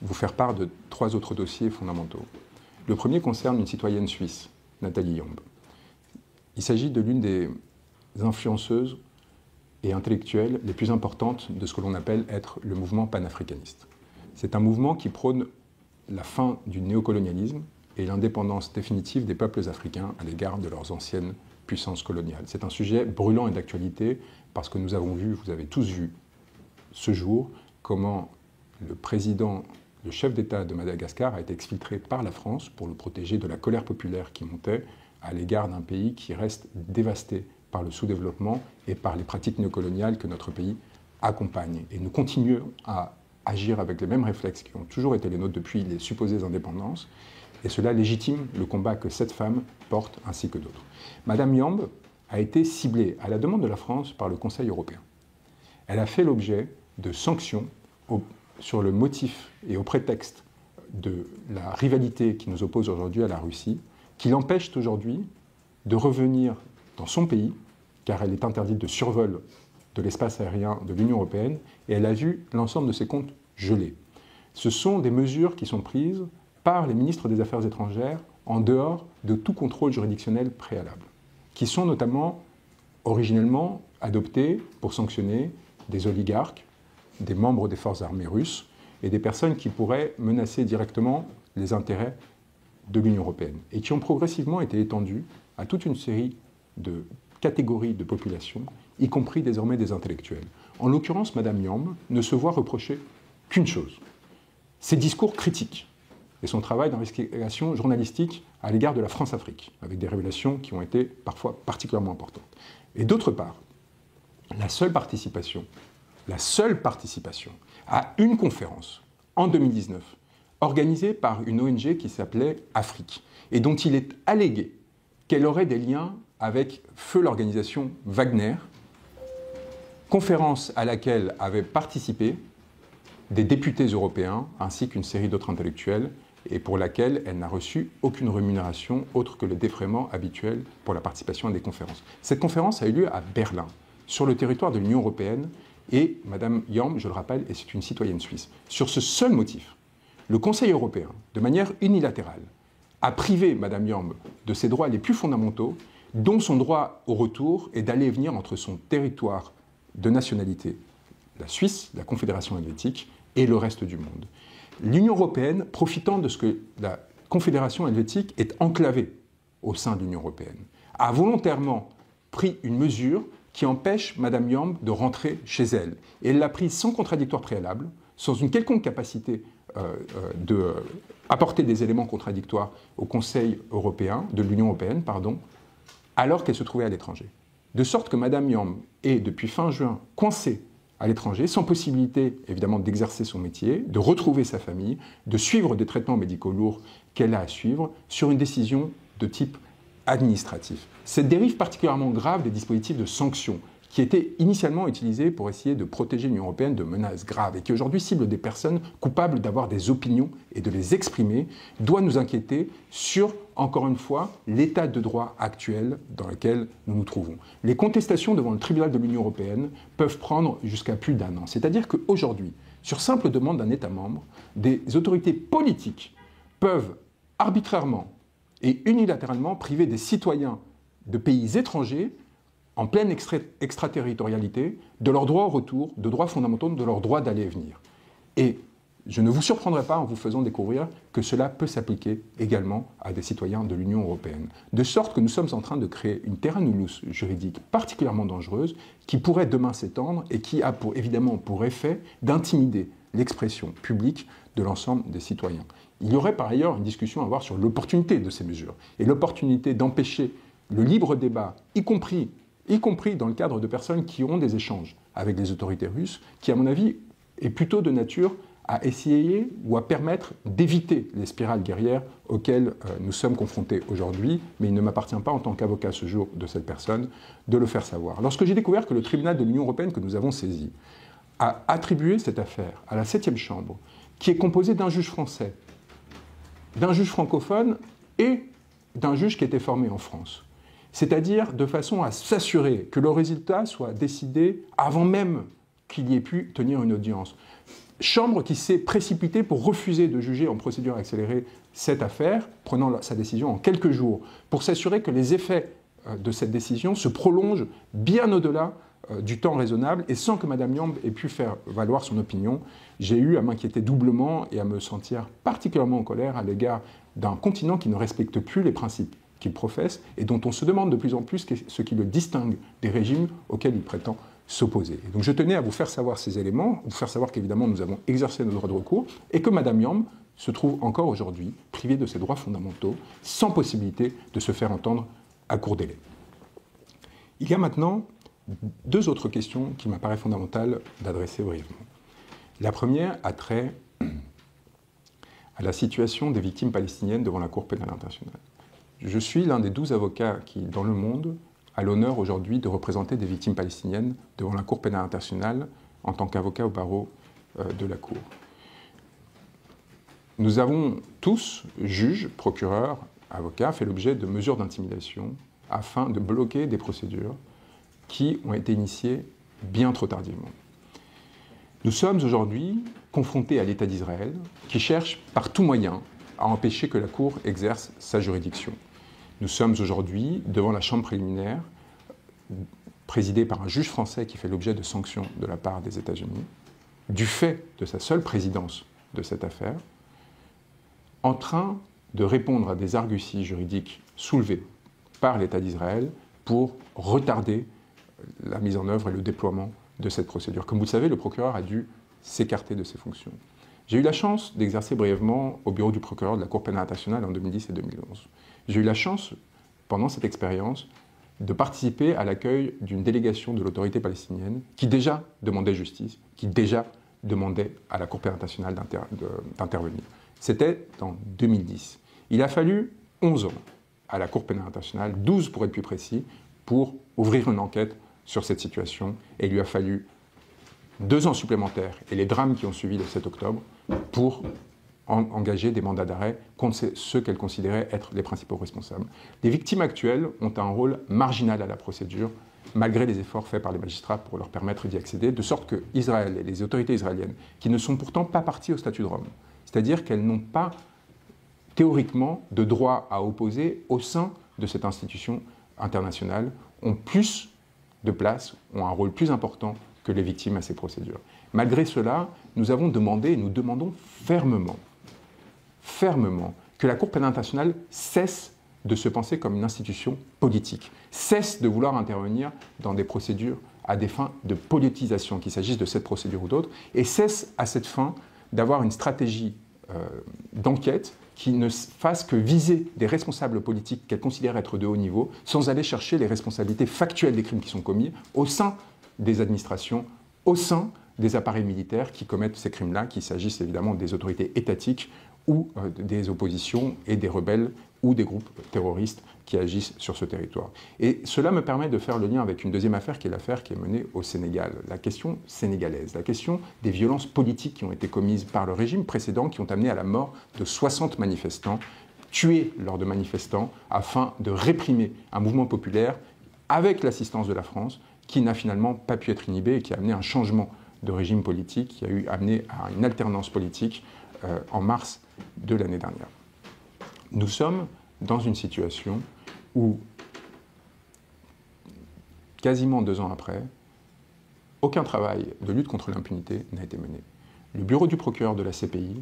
vous faire part de 3 autres dossiers fondamentaux. Le premier concerne une citoyenne suisse, Nathalie Yamb. Il s'agit de l'une des influenceuses et intellectuelles les plus importantes de ce que l'on appelle être le mouvement panafricaniste. C'est un mouvement qui prône la fin du néocolonialisme et l'indépendance définitive des peuples africains à l'égard de leurs anciennes puissances coloniales. C'est un sujet brûlant et d'actualité parce que nous avons vu, vous avez tous vu ce jour, comment le président, le chef d'État de Madagascar a été exfiltré par la France pour le protéger de la colère populaire qui montait à l'égard d'un pays qui reste dévasté par le sous-développement et par les pratiques néocoloniales que notre pays accompagne. Et nous continuons à agir avec les mêmes réflexes qui ont toujours été les nôtres depuis les supposées indépendances, et cela légitime le combat que cette femme porte ainsi que d'autres. Madame Yamb a été ciblée à la demande de la France par le Conseil européen. Elle a fait l'objet de sanctions sur le motif et au prétexte de la rivalité qui nous oppose aujourd'hui à la Russie, qui l'empêche aujourd'hui de revenir dans son pays, car elle est interdite de survol de l'espace aérien de l'Union européenne, et elle a vu l'ensemble de ses comptes gelés. Ce sont des mesures qui sont prises par les ministres des Affaires étrangères en dehors de tout contrôle juridictionnel préalable, qui sont notamment originellement adoptées pour sanctionner des oligarques, des membres des forces armées russes et des personnes qui pourraient menacer directement les intérêts de l'Union européenne, et qui ont progressivement été étendues à toute une série de catégories de population, y compris désormais des intellectuels. En l'occurrence, Madame Yamb ne se voit reprocher qu'une chose, ses discours critiques et son travail d'investigation journalistique à l'égard de la France-Afrique, avec des révélations qui ont été parfois particulièrement importantes. Et d'autre part, la seule participation à une conférence en 2019, organisée par une ONG qui s'appelait Afrique, et dont il est allégué qu'elle aurait des liens avec feu l'organisation Wagner, conférence à laquelle avaient participé des députés européens ainsi qu'une série d'autres intellectuels, et pour laquelle elle n'a reçu aucune rémunération autre que le défraiement habituel pour la participation à des conférences. Cette conférence a eu lieu à Berlin, sur le territoire de l'Union européenne, et Madame Yamb, je le rappelle, est une citoyenne suisse. Sur ce seul motif, le Conseil européen, de manière unilatérale, a privé Madame Yamb de ses droits les plus fondamentaux, dont son droit au retour et d'aller et venir entre son territoire de nationalité, la Suisse, la Confédération helvétique et le reste du monde. L'Union européenne, profitant de ce que la Confédération helvétique est enclavée au sein de l'Union européenne, a volontairement pris une mesure qui empêche Mme Yamb de rentrer chez elle. Et elle l'a prise sans contradictoire préalable, sans une quelconque capacité d'apporter des éléments contradictoires au Conseil européen, de l'Union européenne, alors qu'elle se trouvait à l'étranger. De sorte que Mme Yamb est, depuis fin juin, coincée à l'étranger, sans possibilité, évidemment, d'exercer son métier, de retrouver sa famille, de suivre des traitements médicaux lourds qu'elle a à suivre, sur une décision de type administratif. Cette dérive particulièrement grave des dispositifs de sanctions, qui étaient initialement utilisés pour essayer de protéger l'Union européenne de menaces graves et qui aujourd'hui ciblent des personnes coupables d'avoir des opinions et de les exprimer, doit nous inquiéter sur, encore une fois, l'état de droit actuel dans lequel nous nous trouvons. Les contestations devant le tribunal de l'Union européenne peuvent prendre jusqu'à plus d'1 an. C'est-à-dire qu'aujourd'hui, sur simple demande d'un État membre, des autorités politiques peuvent arbitrairement et unilatéralement priver des citoyens de pays étrangers en pleine extraterritorialité, de leurs droits au retour, de droits fondamentaux, de leurs droits d'aller et venir. Et je ne vous surprendrai pas en vous faisant découvrir que cela peut s'appliquer également à des citoyens de l'Union européenne. De sorte que nous sommes en train de créer une terra nullius juridique particulièrement dangereuse qui pourrait demain s'étendre et qui a évidemment pour effet d'intimider l'expression publique de l'ensemble des citoyens. Il y aurait par ailleurs une discussion à avoir sur l'opportunité de ces mesures et l'opportunité d'empêcher le libre débat, y compris dans le cadre de personnes qui ont des échanges avec les autorités russes, qui, à mon avis, est plutôt de nature à essayer ou à permettre d'éviter les spirales guerrières auxquelles nous sommes confrontés aujourd'hui, mais il ne m'appartient pas, en tant qu'avocat ce jour de cette personne, de le faire savoir. Lorsque j'ai découvert que le tribunal de l'Union européenne que nous avons saisi a attribué cette affaire à la 7e chambre, qui est composée d'un juge français, d'un juge francophone et d'un juge qui était formé en France, c'est-à-dire de façon à s'assurer que le résultat soit décidé avant même qu'il y ait pu tenir une audience. Chambre qui s'est précipitée pour refuser de juger en procédure accélérée cette affaire, prenant sa décision en quelques jours, pour s'assurer que les effets de cette décision se prolongent bien au-delà du temps raisonnable, et sans que Mme Yamb ait pu faire valoir son opinion. J'ai eu à m'inquiéter doublement et à me sentir particulièrement en colère à l'égard d'un continent qui ne respecte plus les principes qu'il professe et dont on se demande de plus en plus ce qui le distingue des régimes auxquels il prétend s'opposer. Donc je tenais à vous faire savoir ces éléments, vous faire savoir qu'évidemment nous avons exercé nos droits de recours et que Mme Yamb se trouve encore aujourd'hui privée de ses droits fondamentaux, sans possibilité de se faire entendre à court délai. Il y a maintenant 2 autres questions qui m'apparaît fondamentales d'adresser brièvement. La première a trait à la situation des victimes palestiniennes devant la Cour pénale internationale. Je suis l'un des 12 avocats qui, dans le monde, a l'honneur aujourd'hui de représenter des victimes palestiniennes devant la Cour pénale internationale en tant qu'avocat au barreau de la Cour. Nous avons tous, juges, procureurs, avocats, fait l'objet de mesures d'intimidation afin de bloquer des procédures qui ont été initiées bien trop tardivement. Nous sommes aujourd'hui confrontés à l'État d'Israël qui cherche par tout moyen à empêcher que la Cour exerce sa juridiction. Nous sommes aujourd'hui devant la chambre préliminaire, présidée par un juge français qui fait l'objet de sanctions de la part des États-Unis, du fait de sa seule présidence de cette affaire, en train de répondre à des arguties juridiques soulevées par l'État d'Israël pour retarder la mise en œuvre et le déploiement de cette procédure. Comme vous le savez, le procureur a dû s'écarter de ses fonctions. J'ai eu la chance d'exercer brièvement au bureau du procureur de la Cour pénale internationale en 2010 et 2011. J'ai eu la chance, pendant cette expérience, de participer à l'accueil d'une délégation de l'autorité palestinienne qui déjà demandait justice, qui déjà demandait à la Cour pénale internationale d'intervenir. C'était en 2010. Il a fallu 11 ans à la Cour pénale internationale, 12 pour être plus précis, pour ouvrir une enquête sur cette situation. Et il lui a fallu 2 ans supplémentaires et les drames qui ont suivi le 7 octobre pour engager des mandats d'arrêt contre ceux qu'elle considérait être les principaux responsables. Les victimes actuelles ont un rôle marginal à la procédure, malgré les efforts faits par les magistrats pour leur permettre d'y accéder, de sorte que Israël et les autorités israéliennes, qui ne sont pourtant pas parties au statut de Rome, c'est-à-dire qu'elles n'ont pas théoriquement de droit à opposer au sein de cette institution internationale, ont plus de place, ont un rôle plus important que les victimes à ces procédures. Malgré cela, nous avons demandé et nous demandons fermement que la Cour pénale internationale cesse de se penser comme une institution politique, cesse de vouloir intervenir dans des procédures à des fins de politisation, qu'il s'agisse de cette procédure ou d'autres, et cesse à cette fin d'avoir une stratégie d'enquête qui ne fasse que viser des responsables politiques qu'elle considère être de haut niveau, sans aller chercher les responsabilités factuelles des crimes qui sont commis au sein des administrations, au sein des appareils militaires qui commettent ces crimes-là, qu'il s'agisse évidemment des autorités étatiques ou des oppositions et des rebelles ou des groupes terroristes qui agissent sur ce territoire. Et cela me permet de faire le lien avec une deuxième affaire qui est l'affaire qui est menée au Sénégal, la question sénégalaise, la question des violences politiques qui ont été commises par le régime précédent, qui ont amené à la mort de 60 manifestants, tués lors de manifestants, afin de réprimer un mouvement populaire avec l'assistance de la France, qui n'a finalement pas pu être inhibé et qui a amené un changement de régime politique, qui a amené à une alternance politique en mars de l'année dernière. Nous sommes dans une situation où, quasiment 2 ans après, aucun travail de lutte contre l'impunité n'a été mené. Le bureau du procureur de la CPI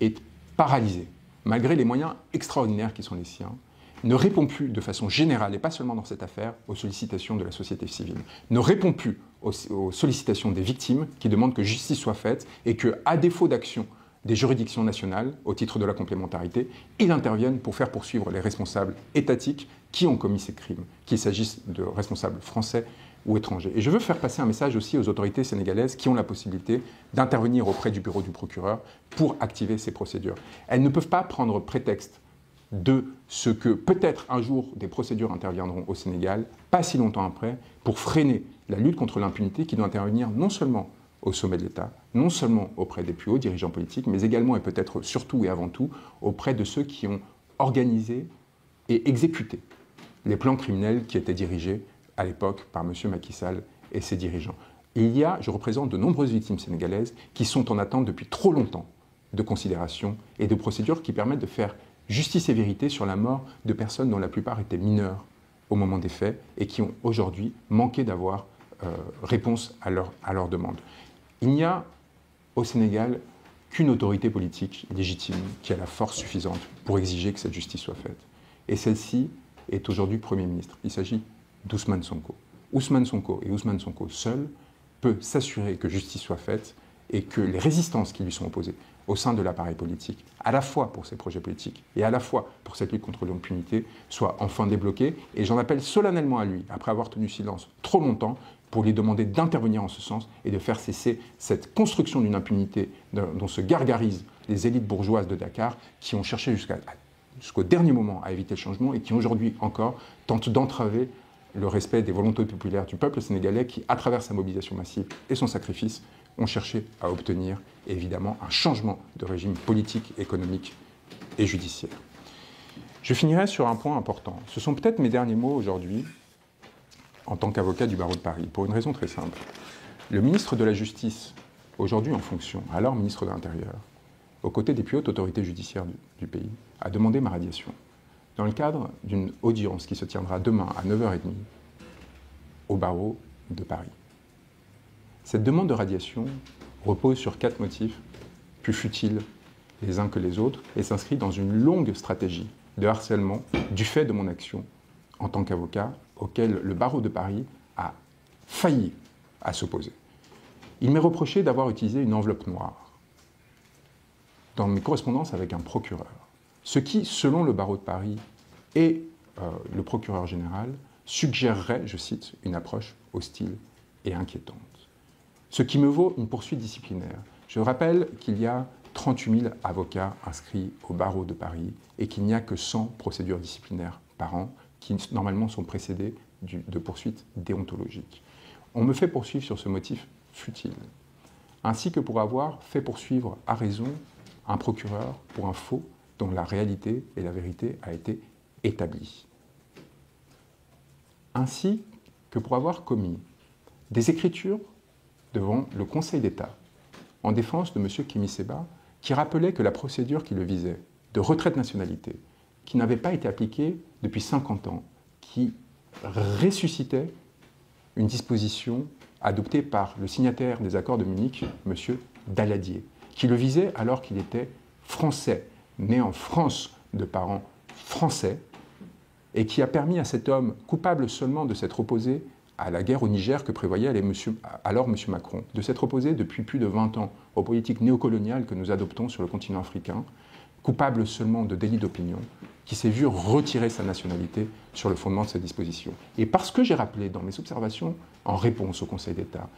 est paralysé, malgré les moyens extraordinaires qui sont les siens, ne répond plus de façon générale, et pas seulement dans cette affaire, aux sollicitations de la société civile, ne répond plus aux sollicitations des victimes qui demandent que justice soit faite et que, à défaut d'action des juridictions nationales, au titre de la complémentarité, ils interviennent pour faire poursuivre les responsables étatiques qui ont commis ces crimes, qu'il s'agisse de responsables français ou étrangers. Et je veux faire passer un message aussi aux autorités sénégalaises qui ont la possibilité d'intervenir auprès du bureau du procureur pour activer ces procédures. Elles ne peuvent pas prendre prétexte de ce que peut-être un jour des procédures interviendront au Sénégal, pas si longtemps après, pour freiner la lutte contre l'impunité qui doit intervenir non seulement au sommet de l'État, non seulement auprès des plus hauts dirigeants politiques, mais également et peut-être surtout et avant tout auprès de ceux qui ont organisé et exécuté les plans criminels qui étaient dirigés à l'époque par M. Macky Sall et ses dirigeants. Il y a, je représente de nombreuses victimes sénégalaises qui sont en attente depuis trop longtemps de considérations et de procédures qui permettent de faire justice et vérité sur la mort de personnes dont la plupart étaient mineures au moment des faits et qui ont aujourd'hui manqué d'avoir réponse à leur demande. Il n'y a au Sénégal qu'une autorité politique légitime qui a la force suffisante pour exiger que cette justice soit faite. Et celle-ci est aujourd'hui Premier ministre. Il s'agit d'Ousmane Sonko. Ousmane Sonko et Ousmane Sonko seul peut s'assurer que justice soit faite et que les résistances qui lui sont opposées au sein de l'appareil politique, à la fois pour ses projets politiques et à la fois pour cette lutte contre l'impunité, soient enfin débloquées. Et j'en appelle solennellement à lui, après avoir tenu silence trop longtemps, pour lui demander d'intervenir en ce sens et de faire cesser cette construction d'une impunité dont se gargarisent les élites bourgeoises de Dakar qui ont cherché jusqu'au dernier moment à éviter le changement et qui aujourd'hui encore tentent d'entraver le respect des volontés populaires du peuple sénégalais qui, à travers sa mobilisation massive et son sacrifice, ont cherché à obtenir évidemment un changement de régime politique, économique et judiciaire. Je finirai sur un point important. Ce sont peut-être mes derniers mots aujourd'hui en tant qu'avocat du barreau de Paris, pour une raison très simple. Le ministre de la Justice, aujourd'hui en fonction, alors ministre de l'Intérieur, aux côtés des plus hautes autorités judiciaires du pays, a demandé ma radiation dans le cadre d'une audience qui se tiendra demain à 9h30 au barreau de Paris. Cette demande de radiation repose sur 4 motifs plus futiles les uns que les autres et s'inscrit dans une longue stratégie de harcèlement du fait de mon action en tant qu'avocat auquel le barreau de Paris a failli à s'opposer. Il m'est reproché d'avoir utilisé une enveloppe noire dans mes correspondances avec un procureur, ce qui, selon le barreau de Paris et le procureur général, suggérerait, je cite, une approche hostile et inquiétante. Ce qui me vaut une poursuite disciplinaire. Je rappelle qu'il y a 38 000 avocats inscrits au barreau de Paris et qu'il n'y a que 100 procédures disciplinaires par an qui normalement sont précédées de poursuites déontologiques. On me fait poursuivre sur ce motif futile, ainsi que pour avoir fait poursuivre à raison un procureur pour un faux dont la réalité et la vérité a été établie. Ainsi que pour avoir commis des écritures devant le Conseil d'État en défense de M. Kémy Séba, qui rappelait que la procédure qui le visait, de retrait de nationalité, qui n'avait pas été appliquée depuis 50 ans, qui ressuscitait une disposition adopté par le signataire des accords de Munich, M. Daladier, qui le visait alors qu'il était français, né en France de parents français, et qui a permis à cet homme, coupable seulement de s'être opposé à la guerre au Niger que prévoyait alors M. Macron, de s'être opposé depuis plus de 20 ans aux politiques néocoloniales que nous adoptons sur le continent africain, coupable seulement de délit d'opinion, qui s'est vu retirer sa nationalité sur le fondement de ces dispositions. Et parce que j'ai rappelé dans mes observations, en réponse au Conseil d'État,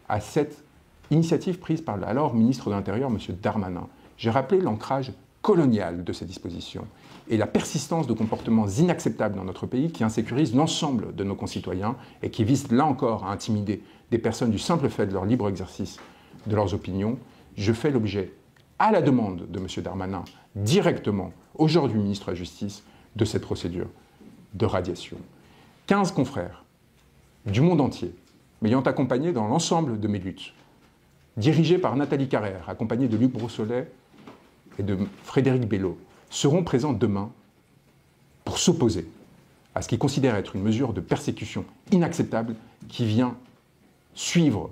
à cette initiative prise par l'alors ministre de l'Intérieur, M. Darmanin, j'ai rappelé l'ancrage colonial de ces dispositions et la persistance de comportements inacceptables dans notre pays qui insécurisent l'ensemble de nos concitoyens et qui visent là encore à intimider des personnes du simple fait de leur libre exercice de leurs opinions. Je fais l'objet, à la demande de M. Darmanin, directement, aujourd'hui ministre de la Justice, de cette procédure de radiation. 15 confrères du monde entier m'ayant accompagné dans l'ensemble de mes luttes, dirigés par Nathalie Carrère, accompagnée de Luc Brossolet et de Frédéric Bello, seront présents demain pour s'opposer à ce qu'ils considèrent être une mesure de persécution inacceptable qui vient suivre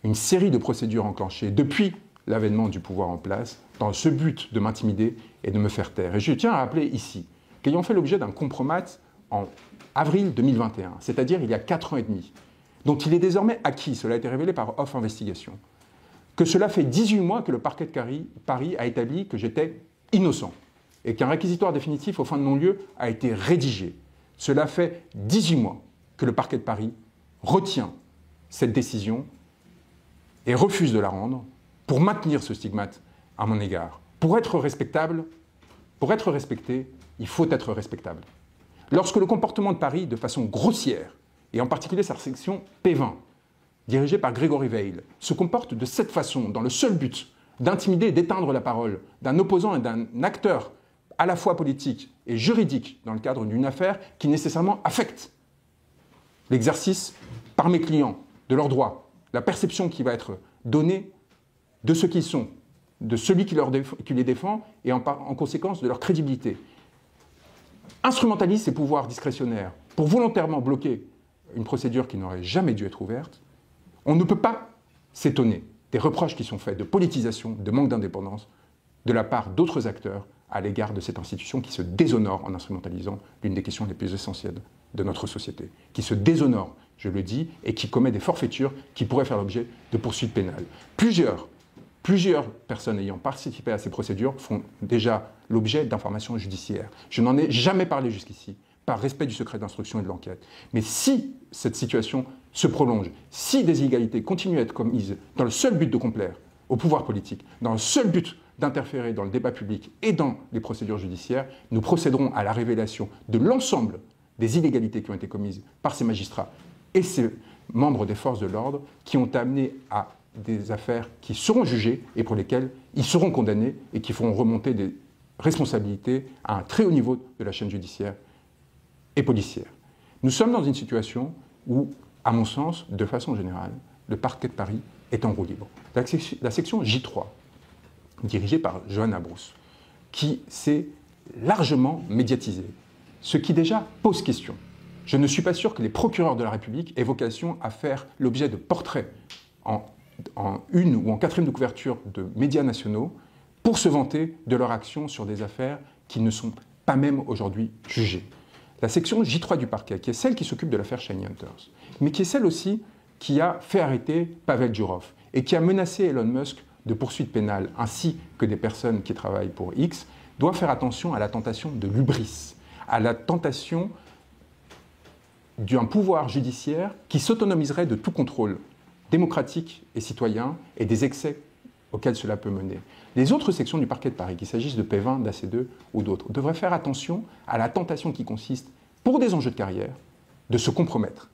une série de procédures enclenchées depuis l'avènement du pouvoir en place dans ce but de m'intimider et de me faire taire. Et je tiens à rappeler ici qu'ayant fait l'objet d'un compromat en avril 2021, c'est-à-dire il y a 4 ans et demi, dont il est désormais acquis, cela a été révélé par Off Investigation, que cela fait 18 mois que le parquet de Paris a établi que j'étais innocent et qu'un réquisitoire définitif au fin de non-lieu a été rédigé. Cela fait 18 mois que le parquet de Paris retient cette décision et refuse de la rendre pour maintenir ce stigmate à mon égard. Pour être respectable, pour être respecté, il faut être respectable. Lorsque le comportement de Paris, de façon grossière, et en particulier sa section P20, dirigée par Grégory Veil, se comporte de cette façon, dans le seul but d'intimider et d'éteindre la parole d'un opposant et d'un acteur à la fois politique et juridique dans le cadre d'une affaire qui nécessairement affecte l'exercice par mes clients de leurs droits, la perception qui va être donnée de ce qu'ils sont, de celui qui les défend et en conséquence de leur crédibilité. Instrumentalise ses pouvoirs discrétionnaires pour volontairement bloquer une procédure qui n'aurait jamais dû être ouverte. On ne peut pas s'étonner des reproches qui sont faits de politisation, de manque d'indépendance de la part d'autres acteurs à l'égard de cette institution qui se déshonore en instrumentalisant l'une des questions les plus essentielles de notre société, qui se déshonore, je le dis, et qui commet des forfaitures qui pourraient faire l'objet de poursuites pénales. Plusieurs personnes ayant participé à ces procédures font déjà l'objet d'informations judiciaires. Je n'en ai jamais parlé jusqu'ici, par respect du secret d'instruction et de l'enquête. Mais si cette situation se prolonge, si des inégalités continuent à être commises dans le seul but de complaire au pouvoir politique, dans le seul but d'interférer dans le débat public et dans les procédures judiciaires, nous procéderons à la révélation de l'ensemble des inégalités qui ont été commises par ces magistrats et ces membres des forces de l'ordre qui ont amené à des affaires qui seront jugées et pour lesquelles ils seront condamnés et qui feront remonter des responsabilités à un très haut niveau de la chaîne judiciaire et policière. Nous sommes dans une situation où, à mon sens, de façon générale, le parquet de Paris est en roue libre. La section J3, dirigée par Johanna Brousse, qui s'est largement médiatisée, ce qui déjà pose question. Je ne suis pas sûr que les procureurs de la République aient vocation à faire l'objet de portraits en une ou en quatrième de couverture de médias nationaux pour se vanter de leur action sur des affaires qui ne sont pas même aujourd'hui jugées. La section J3 du parquet, qui est celle qui s'occupe de l'affaire Shiny Hunters, mais qui est celle aussi qui a fait arrêter Pavel Durov et qui a menacé Elon Musk de poursuites pénales, ainsi que des personnes qui travaillent pour X, doit faire attention à la tentation de l'hubris, à la tentation d'un pouvoir judiciaire qui s'autonomiserait de tout contrôle démocratique et citoyen et des excès auxquels cela peut mener. Les autres sections du parquet de Paris, qu'il s'agisse de P20, d'AC2 ou d'autres, devraient faire attention à la tentation qui consiste, pour des enjeux de carrière, de se compromettre,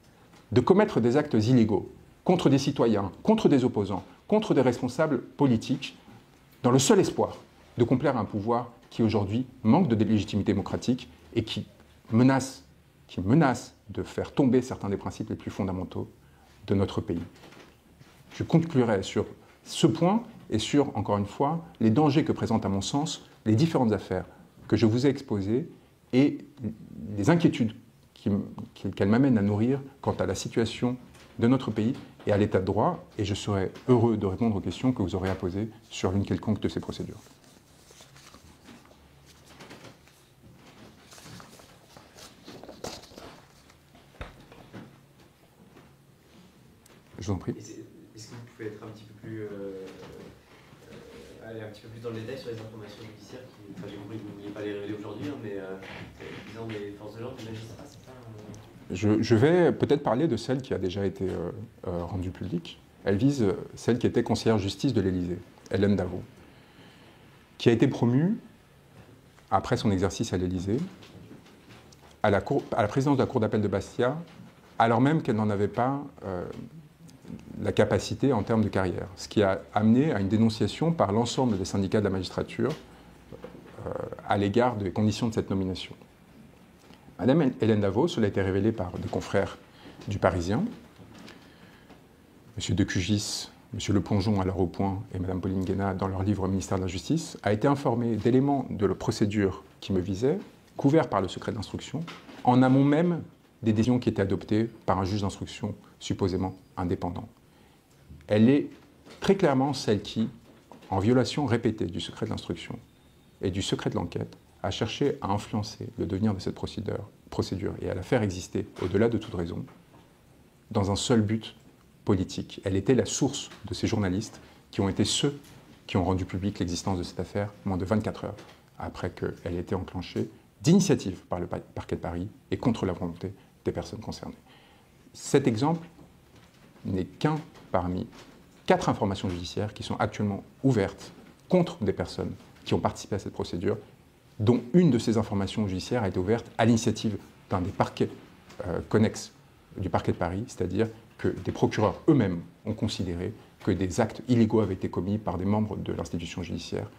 de commettre des actes illégaux contre des citoyens, contre des opposants, contre des responsables politiques, dans le seul espoir de complaire à un pouvoir qui aujourd'hui manque de légitimité démocratique et qui menace de faire tomber certains des principes les plus fondamentaux de notre pays. Je conclurai sur ce point et sur, encore une fois, les dangers que présentent à mon sens les différentes affaires que je vous ai exposées et les inquiétudes qu'elles m'amènent à nourrir quant à la situation de notre pays et à l'état de droit, et je serai heureux de répondre aux questions que vous aurez à poser sur l'une quelconque de ces procédures. Je vous en prie. Est-ce que vous pouvez être un petit peu plus, aller un petit peu plus dans le détail sur les informations judiciaires qui, enfin, j'ai compris que vous ne vouliez pas les révéler aujourd'hui, hein, mais disons des forces de l'ordre, des magistrats, c'est ça Je vais peut-être parler de celle qui a déjà été rendue publique. Elle vise celle qui était conseillère justice de l'Élysée, Hélène Davot, qui a été promue, après son exercice à l'Élysée, à la présidence de la Cour d'appel de Bastia, alors même qu'elle n'en avait pas la capacité en termes de carrière, ce qui a amené à une dénonciation par l'ensemble des syndicats de la magistrature à l'égard des conditions de cette nomination. Madame Hélène Davot, cela a été révélé par des confrères du Parisien, M. de Cugis, M. Le Plongeon, alors au point, et Mme Pauline Guénat, dans leur livre Ministère de la Justice, a été informé d'éléments de la procédure qui me visaient, couverts par le secret de l'instruction, en amont même des décisions qui étaient adoptées par un juge d'instruction supposément indépendant. Elle est très clairement celle qui, en violation répétée du secret de l'instruction et du secret de l'enquête, a cherché à influencer le devenir de cette procédure et à la faire exister au-delà de toute raison, dans un seul but politique. Elle était la source de ces journalistes qui ont été ceux qui ont rendu publique l'existence de cette affaire moins de 24 heures après qu'elle ait été enclenchée d'initiative par le parquet de Paris et contre la volonté des personnes concernées. Cet exemple n'est qu'un parmi 4 informations judiciaires qui sont actuellement ouvertes contre des personnes qui ont participé à cette procédure, dont une de ces informations judiciaires a été ouverte à l'initiative d'un des parquets connexes du parquet de Paris, c'est-à-dire que des procureurs eux-mêmes ont considéré que des actes illégaux avaient été commis par des membres de l'institution judiciaire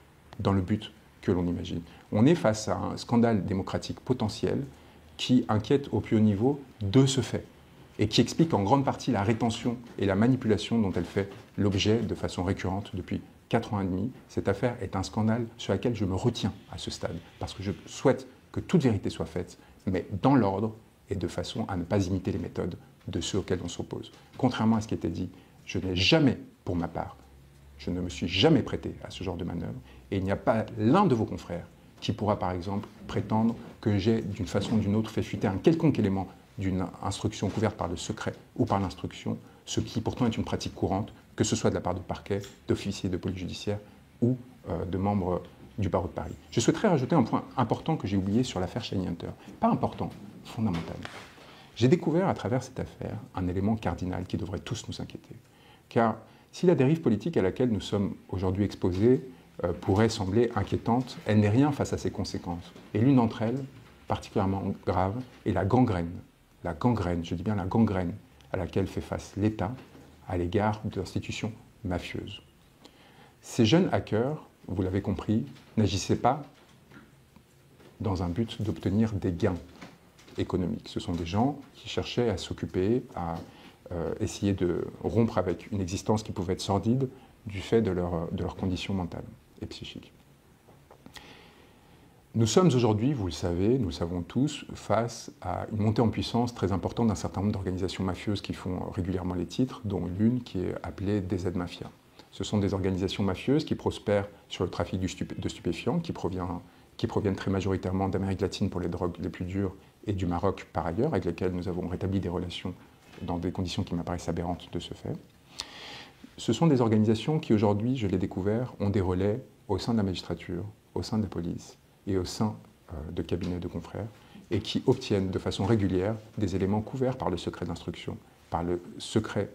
dans le but que l'on imagine. On est face à un scandale démocratique potentiel qui inquiète au plus haut niveau de ce fait et qui explique en grande partie la rétention et la manipulation dont elle fait l'objet de façon récurrente depuis 4 ans et demi. Cette affaire est un scandale sur lequel je me retiens à ce stade, parce que je souhaite que toute vérité soit faite, mais dans l'ordre et de façon à ne pas imiter les méthodes de ceux auxquels on s'oppose. Contrairement à ce qui était dit, je n'ai jamais, pour ma part, je ne me suis jamais prêté à ce genre de manœuvre, et il n'y a pas l'un de vos confrères qui pourra, par exemple, prétendre que j'ai, d'une façon ou d'une autre, fait fuiter un quelconque élément d'une instruction couverte par le secret ou par l'instruction, ce qui pourtant est une pratique courante, que ce soit de la part de parquets, d'officiers de police judiciaire ou de membres du barreau de Paris. Je souhaiterais rajouter un point important que j'ai oublié sur l'affaire Shiny Hunter. Pas important, fondamental. J'ai découvert à travers cette affaire un élément cardinal qui devrait tous nous inquiéter. Car si la dérive politique à laquelle nous sommes aujourd'hui exposés pourrait sembler inquiétante, elle n'est rien face à ses conséquences. Et l'une d'entre elles, particulièrement grave, est la gangrène. La gangrène, je dis bien la gangrène, à laquelle fait face l'État à l'égard d'institutions mafieuses. Ces jeunes hackers, vous l'avez compris, n'agissaient pas dans un but d'obtenir des gains économiques. Ce sont des gens qui cherchaient à s'occuper, à essayer de rompre avec une existence qui pouvait être sordide du fait de leurs conditions mentales et psychiques. Nous sommes aujourd'hui, vous le savez, nous le savons tous, face à une montée en puissance très importante d'un certain nombre d'organisations mafieuses qui font régulièrement les titres, dont l'une qui est appelée DZ Mafia. Ce sont des organisations mafieuses qui prospèrent sur le trafic de stupéfiants, qui proviennent très majoritairement d'Amérique latine pour les drogues les plus dures et du Maroc par ailleurs, avec lesquels nous avons rétabli des relations dans des conditions qui m'apparaissent aberrantes de ce fait. Ce sont des organisations qui aujourd'hui, je l'ai découvert, ont des relais au sein de la magistrature, au sein de la police et au sein de cabinets de confrères, et qui obtiennent de façon régulière des éléments couverts par le secret d'instruction, par le secret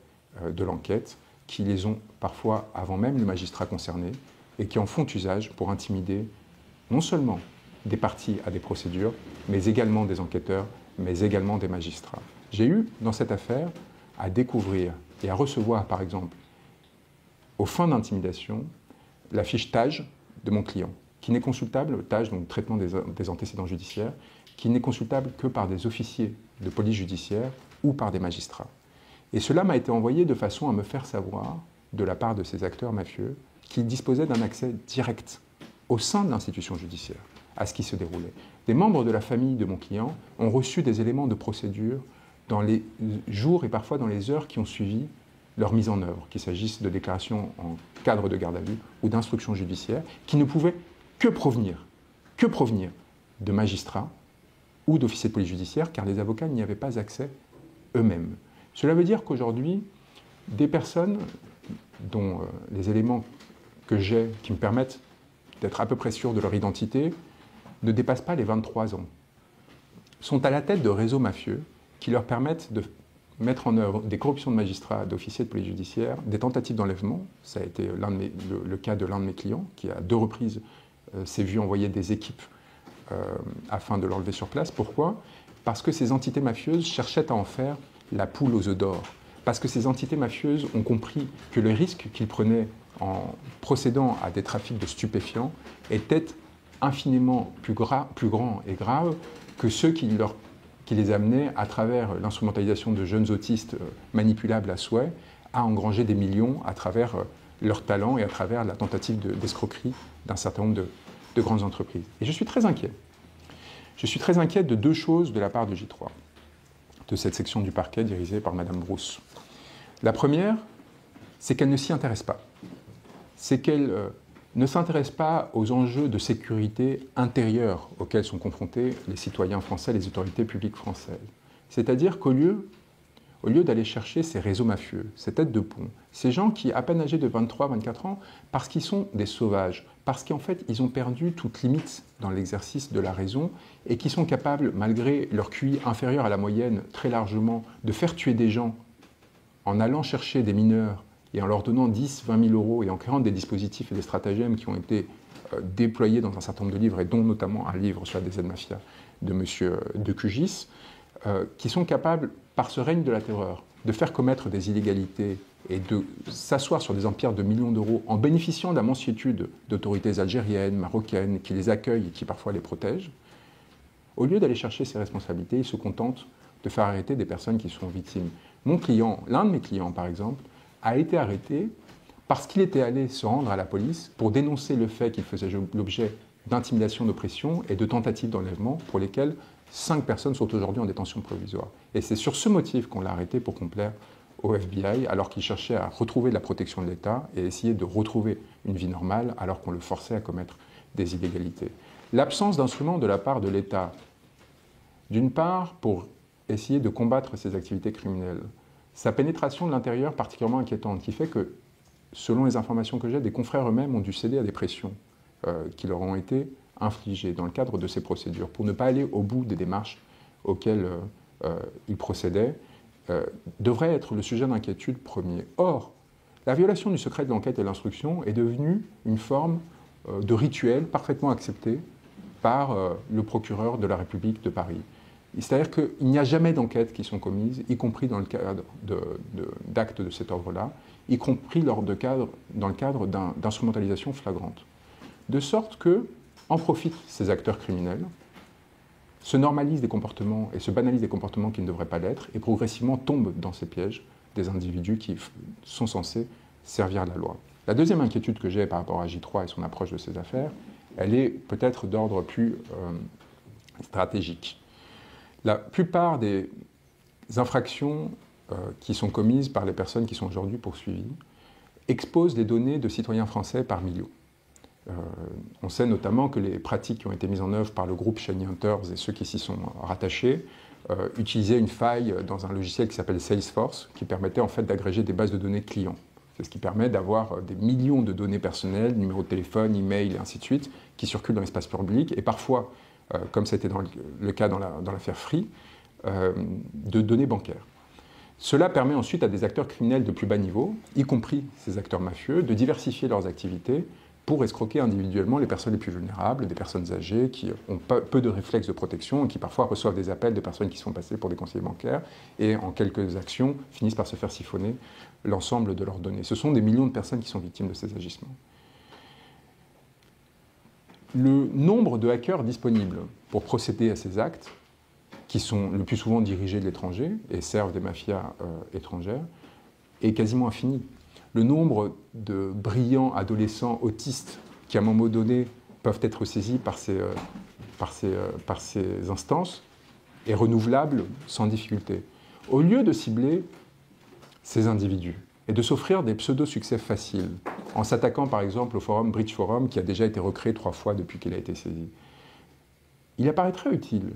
de l'enquête, qui les ont parfois avant même le magistrat concerné, et qui en font usage pour intimider non seulement des parties à des procédures, mais également des enquêteurs, mais également des magistrats. J'ai eu, dans cette affaire, à découvrir et à recevoir, par exemple, aux fins d'intimidation, la fiche TAGE de mon client, qui n'est consultable, TAGE, donc traitement des antécédents judiciaires, qui n'est consultable que par des officiers de police judiciaire ou par des magistrats. Et cela m'a été envoyé de façon à me faire savoir, de la part de ces acteurs mafieux, qu'ils disposaient d'un accès direct au sein de l'institution judiciaire à ce qui se déroulait. Des membres de la famille de mon client ont reçu des éléments de procédure dans les jours et parfois dans les heures qui ont suivi leur mise en œuvre, qu'il s'agisse de déclarations en cadre de garde à vue ou d'instructions judiciaires, qui ne pouvaient que provenir de magistrats ou d'officiers de police judiciaire, car les avocats n'y avaient pas accès eux-mêmes. Cela veut dire qu'aujourd'hui, des personnes dont les éléments que j'ai, qui me permettent d'être à peu près sûr de leur identité, ne dépassent pas les 23 ans, sont à la tête de réseaux mafieux qui leur permettent de mettre en œuvre des corruptions de magistrats, d'officiers de police judiciaire, des tentatives d'enlèvement. Ça a été le cas de l'un de mes clients, qui à 2 reprises s'est vu envoyer des équipes afin de l'enlever sur place. Pourquoi? Parce que ces entités mafieuses cherchaient à en faire la poule aux œufs d'or. Parce que ces entités mafieuses ont compris que le risque qu'ils prenaient en procédant à des trafics de stupéfiants était infiniment plus grand et grave que ceux qui les amenaient, à travers l'instrumentalisation de jeunes autistes manipulables à souhait, à engranger des millions à travers leur talent et à travers la tentative d'escroquerie d'un certain nombre de grandes entreprises. Et je suis très inquiet. Je suis très inquiet de 2 choses de la part de J3, de cette section du parquet dirigée par Mme Brousse. La première, c'est qu'elle ne s'y intéresse pas. C'est qu'elle ne s'intéresse pas aux enjeux de sécurité intérieure auxquels sont confrontés les citoyens français, les autorités publiques françaises. C'est-à-dire qu'au lieu d'aller chercher ces réseaux mafieux, ces têtes de pont, ces gens qui, à peine âgés de 23-24 ans, parce qu'ils sont des sauvages, parce qu'en fait, ils ont perdu toute limite dans l'exercice de la raison et qui sont capables, malgré leur QI inférieur à la moyenne, très largement, de faire tuer des gens en allant chercher des mineurs et en leur donnant 10, 20 000 euros et en créant des dispositifs et des stratagèmes qui ont été déployés dans un certain nombre de livres, et dont notamment un livre sur la DZ Mafia de M. de Cugis, qui sont capables, par ce règne de la terreur, de faire commettre des illégalités et de s'asseoir sur des empires de millions d'euros en bénéficiant de la mansuétude d'autorités algériennes, marocaines, qui les accueillent et qui parfois les protègent. Au lieu d'aller chercher ces responsabilités, ils se contentent de faire arrêter des personnes qui sont victimes. Mon client, l'un de mes clients par exemple, a été arrêté parce qu'il était allé se rendre à la police pour dénoncer le fait qu'il faisait l'objet d'intimidation, d'oppression et de tentatives d'enlèvement pour lesquelles 5 personnes sont aujourd'hui en détention provisoire. Et c'est sur ce motif qu'on l'a arrêté pour complaire au FBI, alors qu'il cherchait à retrouver la protection de l'État et essayer de retrouver une vie normale alors qu'on le forçait à commettre des illégalités. L'absence d'instruments de la part de l'État, d'une part pour essayer de combattre ces activités criminelles, sa pénétration de l'intérieur particulièrement inquiétante, qui fait que, selon les informations que j'ai, des confrères eux-mêmes ont dû céder à des pressions qui leur ont été infligées dans le cadre de ces procédures, pour ne pas aller au bout des démarches auxquelles ils procédaient, devrait être le sujet d'inquiétude premier. Or, la violation du secret de l'enquête et de l'instruction est devenue une forme de rituel parfaitement accepté par le procureur de la République de Paris. C'est-à-dire qu'il n'y a jamais d'enquêtes qui sont commises, y compris dans le cadre d'actes de cet ordre-là, y compris dans le cadre d'instrumentalisation flagrante. De sorte que en profitent ces acteurs criminels, se normalisent des comportements et se banalisent des comportements qui ne devraient pas l'être, et progressivement tombent dans ces pièges des individus qui sont censés servir la loi. La deuxième inquiétude que j'ai par rapport à J3 et son approche de ces affaires, elle est peut-être d'ordre plus stratégique. La plupart des infractions qui sont commises par les personnes qui sont aujourd'hui poursuivies exposent des données de citoyens français par millions. On sait notamment que les pratiques qui ont été mises en œuvre par le groupe Shiny Hunters et ceux qui s'y sont rattachés utilisaient une faille dans un logiciel qui s'appelle Salesforce, qui permettait en fait d'agréger des bases de données clients. C'est ce qui permet d'avoir des millions de données personnelles, numéros de téléphone, email et ainsi de suite, qui circulent dans l'espace public, et parfois, comme c'était le cas dans l'affaire Free, de données bancaires. Cela permet ensuite à des acteurs criminels de plus bas niveau, y compris ces acteurs mafieux, de diversifier leurs activités pour escroquer individuellement les personnes les plus vulnérables, des personnes âgées qui ont peu de réflexes de protection et qui parfois reçoivent des appels de personnes qui sont passées pour des conseillers bancaires et en quelques actions finissent par se faire siphonner l'ensemble de leurs données. Ce sont des millions de personnes qui sont victimes de ces agissements. Le nombre de hackers disponibles pour procéder à ces actes, qui sont le plus souvent dirigés de l'étranger et servent des mafias étrangères, est quasiment infini. Le nombre de brillants adolescents autistes qui, à un moment donné, peuvent être saisis par ces instances est renouvelable sans difficulté. au lieu de cibler ces individus et de s'offrir des pseudo-succès faciles, en s'attaquant par exemple au forum Bridge Forum, qui a déjà été recréé 3 fois depuis qu'il a été saisi, il apparaîtrait utile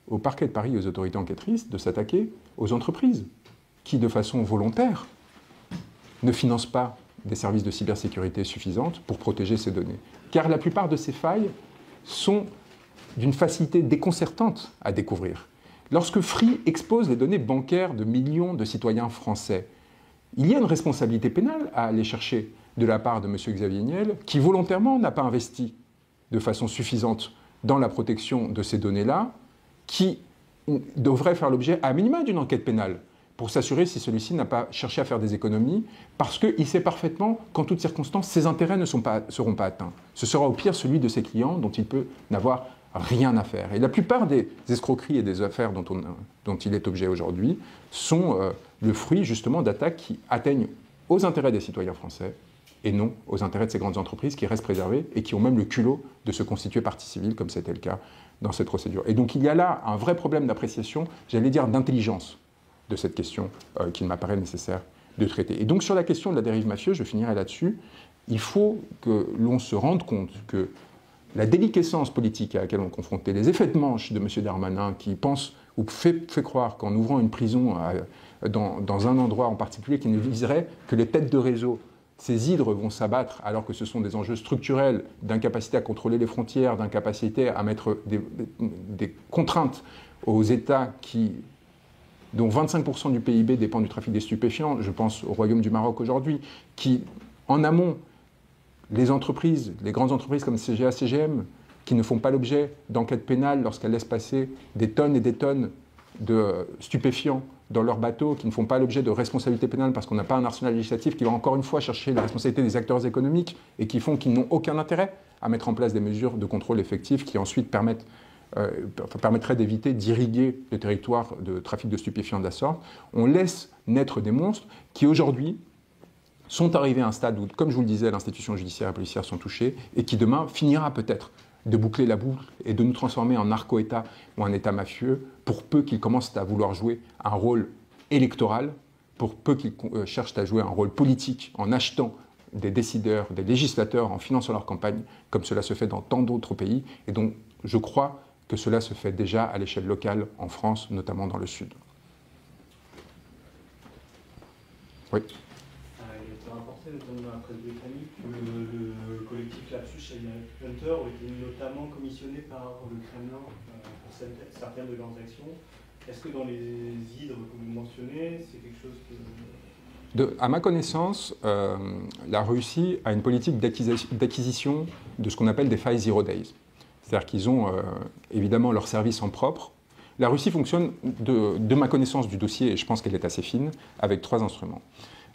au parquet de Paris et aux autorités enquêtrices de s'attaquer aux entreprises qui, de façon volontaire, ne financent pas des services de cybersécurité suffisantes pour protéger ces données. Car la plupart de ces failles sont d'une facilité déconcertante à découvrir. Lorsque Free expose les données bancaires de millions de citoyens français, il y a une responsabilité pénale à aller chercher de la part de M. Xavier Niel, qui volontairement n'a pas investi de façon suffisante dans la protection de ces données-là, qui devrait faire l'objet à minima d'une enquête pénale pour s'assurer si celui-ci n'a pas cherché à faire des économies, parce qu'il sait parfaitement qu'en toutes circonstances, ses intérêts ne seront pas atteints. Ce sera au pire celui de ses clients dont il peut n'avoir rien à faire. Et la plupart des escroqueries et des affaires dont il est objet aujourd'hui sont le fruit justement d'attaques qui atteignent aux intérêts des citoyens français et non aux intérêts de ces grandes entreprises qui restent préservées et qui ont même le culot de se constituer partie civile, comme c'était le cas dans cette procédure. Et donc il y a là un vrai problème d'appréciation, j'allais dire d'intelligence, de cette question qu'il m'apparaît nécessaire de traiter. Et donc sur la question de la dérive mafieuse, je finirai là-dessus, il faut que l'on se rende compte que la déliquescence politique à laquelle on est confronté, les effets de manche de M. Darmanin qui pense ou fait croire qu'en ouvrant une prison dans un endroit en particulier qui ne viserait que les têtes de réseau, ces hydres vont s'abattre alors que ce sont des enjeux structurels d'incapacité à contrôler les frontières, d'incapacité à mettre des contraintes aux États dont 25% du PIB dépend du trafic des stupéfiants, je pense au Royaume du Maroc aujourd'hui, qui, en amont, les grandes entreprises comme CGA, CGM, qui ne font pas l'objet d'enquêtes pénales lorsqu'elles laissent passer des tonnes et des tonnes de stupéfiants dans leurs bateaux, qui ne font pas l'objet de responsabilité pénale parce qu'on n'a pas un arsenal législatif qui va encore une fois chercher la responsabilité des acteurs économiques et qui font qu'ils n'ont aucun intérêt à mettre en place des mesures de contrôle effectives qui ensuite permettraient d'éviter d'irriguer le territoire de trafic de stupéfiants de la sorte. On laisse naître des monstres qui aujourd'hui sont arrivés à un stade où, comme je vous le disais, l'institution judiciaire et policière sont touchées et qui demain finira peut-être de boucler la boucle et de nous transformer en narco-État ou en État mafieux pour peu qu'ils commencent à vouloir jouer un rôle électoral, pour peu qu'ils cherchent à jouer un rôle politique en achetant des décideurs, des législateurs, en finançant leur campagne, comme cela se fait dans tant d'autres pays. Et donc, je crois que cela se fait déjà à l'échelle locale en France, notamment dans le Sud. Oui. Il était rapporté, notamment dans la presse britannique, que le collectif Lapsus et Hunter ont été notamment commissionnés par le Kremlin pour certaines de leurs actions. Est-ce que dans les hydres que vous mentionnez, c'est quelque chose que... À ma connaissance, la Russie a une politique d'acquisition de ce qu'on appelle des failles Zero Days. C'est-à-dire qu'ils ont évidemment leur service en propre. La Russie fonctionne, de ma connaissance du dossier, et je pense qu'elle est assez fine, avec 3 instruments.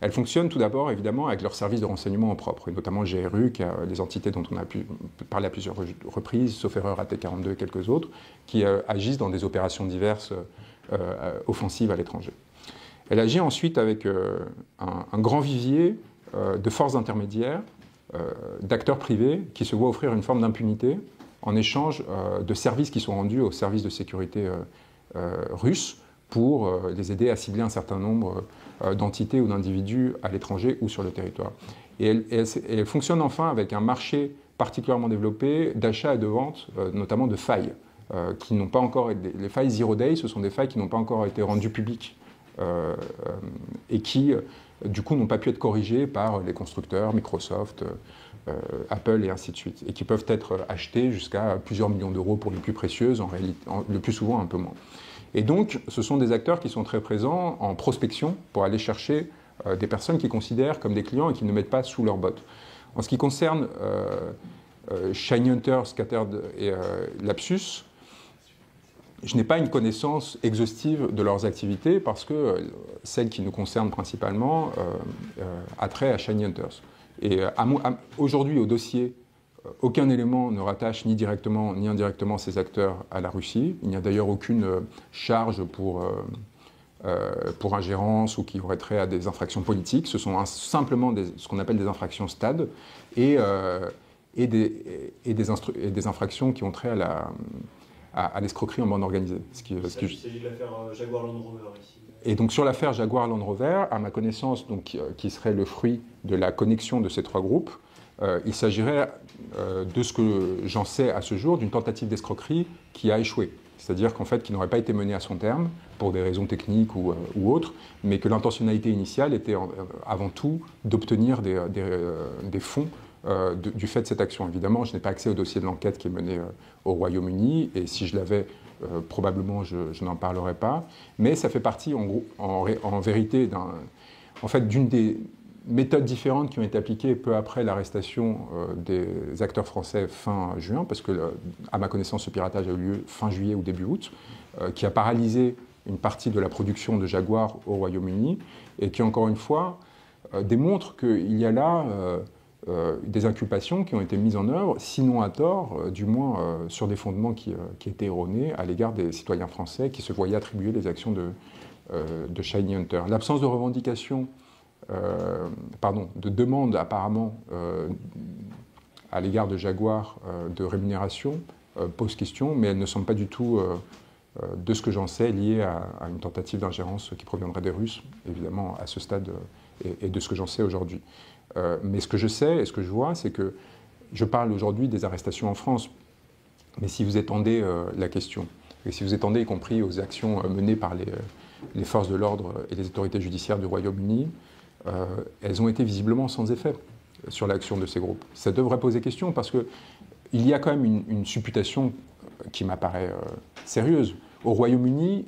Elle fonctionne tout d'abord, évidemment, avec leur service de renseignement en propre, et notamment GRU, qui a les entités dont on a pu parler à plusieurs reprises, sauf erreur AT42 et quelques autres, qui agissent dans des opérations diverses offensives à l'étranger. Elle agit ensuite avec un grand vivier de forces intermédiaires, d'acteurs privés, qui se voient offrir une forme d'impunité en échange de services qui sont rendus aux services de sécurité russes pour les aider à cibler un certain nombre d'entités ou d'individus à l'étranger ou sur le territoire. Et elle fonctionne enfin avec un marché particulièrement développé d'achat et de vente, notamment de failles, qui n'ont pas encore été... Les failles Zero Day, ce sont des failles qui n'ont pas encore été rendues publiques et qui, du coup, n'ont pas pu être corrigées par les constructeurs, Microsoft, Apple et ainsi de suite, et qui peuvent être achetées jusqu'à plusieurs millions d'euros pour les plus précieuses, en réalité, le plus souvent un peu moins. Et donc, ce sont des acteurs qui sont très présents en prospection pour aller chercher des personnes qu'ils considèrent comme des clients et qu'ils ne mettent pas sous leurs bottes. En ce qui concerne Shiny Hunter, Scattered et Lapsus, je n'ai pas une connaissance exhaustive de leurs activités parce que celle qui nous concerne principalement a trait à Shiny Hunters. Et aujourd'hui, au dossier, aucun élément ne rattache ni directement ni indirectement ces acteurs à la Russie. Il n'y a d'ailleurs aucune charge pour ingérence ou qui aurait trait à des infractions politiques. Ce sont simplement ce qu'on appelle des infractions stade et des infractions qui ont trait à l'escroquerie en bande organisée. Il s'agit de l'affaire Jaguar Land Rover ici. Et donc sur l'affaire Jaguar Land Rover, à ma connaissance, donc, qui serait le fruit de la connexion de ces 3 groupes, il s'agirait, de ce que j'en sais à ce jour, d'une tentative d'escroquerie qui a échoué. C'est-à-dire qu'en fait, qui n'aurait pas été menée à son terme, pour des raisons techniques ou autres, mais que l'intentionnalité initiale était avant tout d'obtenir des fonds du fait de cette action. Évidemment, je n'ai pas accès au dossier de l'enquête qui est mené au Royaume-Uni, et si je l'avais, probablement je n'en parlerai pas. Mais ça fait partie, en vérité, d'une des méthodes différentes qui ont été appliquées peu après l'arrestation des acteurs français fin juin, parce que, à ma connaissance, ce piratage a eu lieu fin juillet ou début août, qui a paralysé une partie de la production de Jaguar au Royaume-Uni, et qui, encore une fois, démontre qu'il y a là des inculpations qui ont été mises en œuvre, sinon à tort, du moins sur des fondements qui étaient erronés à l'égard des citoyens français qui se voyaient attribuer les actions de Shiny Hunter. L'absence de revendication, de demande apparemment à l'égard de Jaguar de rémunération pose question, mais elle ne semble pas du tout, de ce que j'en sais, liée à une tentative d'ingérence qui proviendrait des Russes, évidemment, à ce stade, et de ce que j'en sais aujourd'hui. Mais ce que je sais et ce que je vois, c'est que je parle aujourd'hui des arrestations en France, mais si vous étendez la question, et si vous étendez y compris aux actions menées par les forces de l'ordre et les autorités judiciaires du Royaume-Uni, elles ont été visiblement sans effet sur l'action de ces groupes. Ça devrait poser question parce qu'il y a quand même une supputation qui m'apparaît sérieuse. Au Royaume-Uni,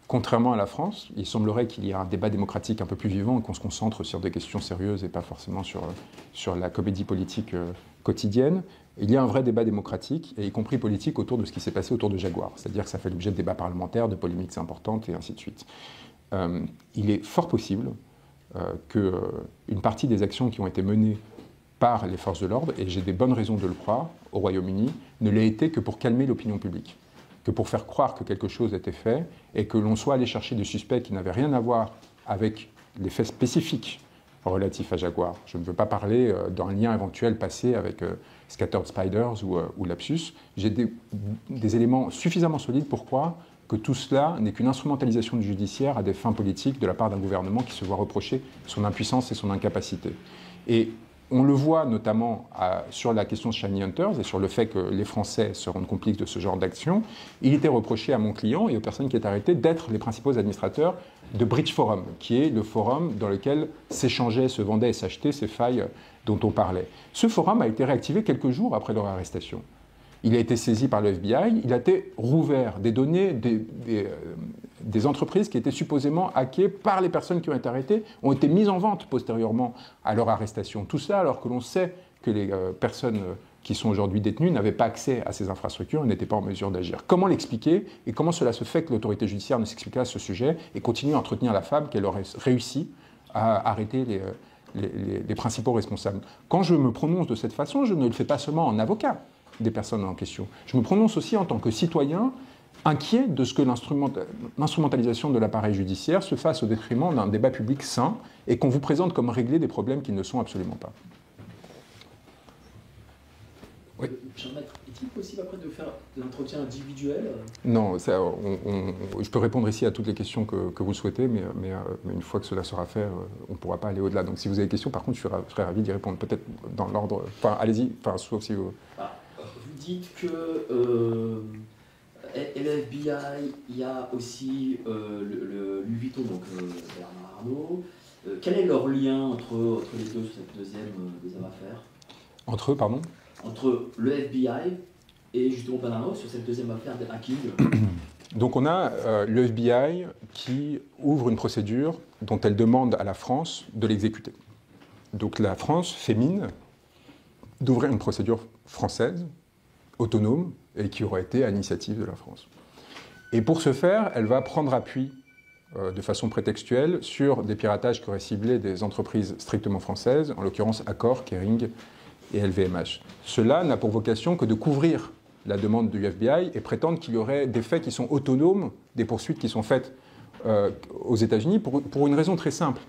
contrairement à la France, il semblerait qu'il y ait un débat démocratique un peu plus vivant et qu'on se concentre sur des questions sérieuses et pas forcément sur la comédie politique quotidienne. Il y a un vrai débat démocratique, et y compris politique, autour de ce qui s'est passé autour de Jaguar. C'est-à-dire que ça fait l'objet de débats parlementaires, de polémiques importantes, et ainsi de suite. Il est fort possible qu'une partie des actions qui ont été menées par les forces de l'ordre, et j'ai des bonnes raisons de le croire, au Royaume-Uni, ne l'ait été que pour calmer l'opinion publique, que pour faire croire que quelque chose était fait, et que l'on soit allé chercher des suspects qui n'avaient rien à voir avec les faits spécifiques relatifs à Jaguar. Je ne veux pas parler d'un lien éventuel passé avec Scattered Spiders ou Lapsus. J'ai des éléments suffisamment solides pour croire que tout cela n'est qu'une instrumentalisation du judiciaire à des fins politiques de la part d'un gouvernement qui se voit reprocher son impuissance et son incapacité. Et on le voit notamment sur la question de Shiny Hunters et sur le fait que les Français se rendent complices de ce genre d'action. Il était reproché à mon client et aux personnes qui étaient arrêtées d'être les principaux administrateurs de Bridge Forum, qui est le forum dans lequel s'échangeaient, se vendaient et s'achetaient ces failles dont on parlait. Ce forum a été réactivé quelques jours après leur arrestation. Il a été saisi par le FBI, il a été rouvert. Des données des entreprises qui étaient supposément hackées par les personnes qui ont été arrêtées ont été mises en vente postérieurement à leur arrestation. Tout ça alors que l'on sait que les personnes qui sont aujourd'hui détenues n'avaient pas accès à ces infrastructures et n'étaient pas en mesure d'agir. Comment l'expliquer et comment cela se fait que l'autorité judiciaire ne s'explique pas à ce sujet et continue à entretenir la fable qu'elle aurait réussi à arrêter les principaux responsables? Quand je me prononce de cette façon, je ne le fais pas seulement en avocat des personnes en question. Je me prononce aussi en tant que citoyen inquiet de ce que l'instrumentalisation de l'appareil judiciaire se fasse au détriment d'un débat public sain et qu'on vous présente comme régler des problèmes qui ne sont absolument pas. Oui. Jean-Maître, est-il possible après de faire de l'entretien individuel? Non, je peux répondre ici à toutes les questions que vous souhaitez, mais une fois que cela sera fait, on ne pourra pas aller au-delà. Donc si vous avez des quesons, par contre, je serais ravi d'y répondre. Peut-être dans l'ordre... Enfin, allez-y, sauf si vous... Vous dites que l'FBI, il y a aussi le Louis Vuitton, donc Bernard Arnault. Quel est leur lien entre les deux sur cette deuxième affaire? Entre eux, pardon? Entre le FBI et justement Bernard Arnault sur cette deuxième affaire de hacking. Donc on a le FBI qui ouvre une procédure dont elle demande à la France de l'exécuter. Donc la France fait mine d'ouvrir une procédure française, autonome, et qui aurait été à l'initiative de la France. Et pour ce faire, elle va prendre appui de façon prétextuelle sur des piratages qui auraient ciblé des entreprises strictement françaises, en l'occurrence Accor, Kering et LVMH. Cela n'a pour vocation que de couvrir la demande du FBI et prétendre qu'il y aurait des faits qui sont autonomes des poursuites qui sont faites aux États-Unis pour une raison très simple.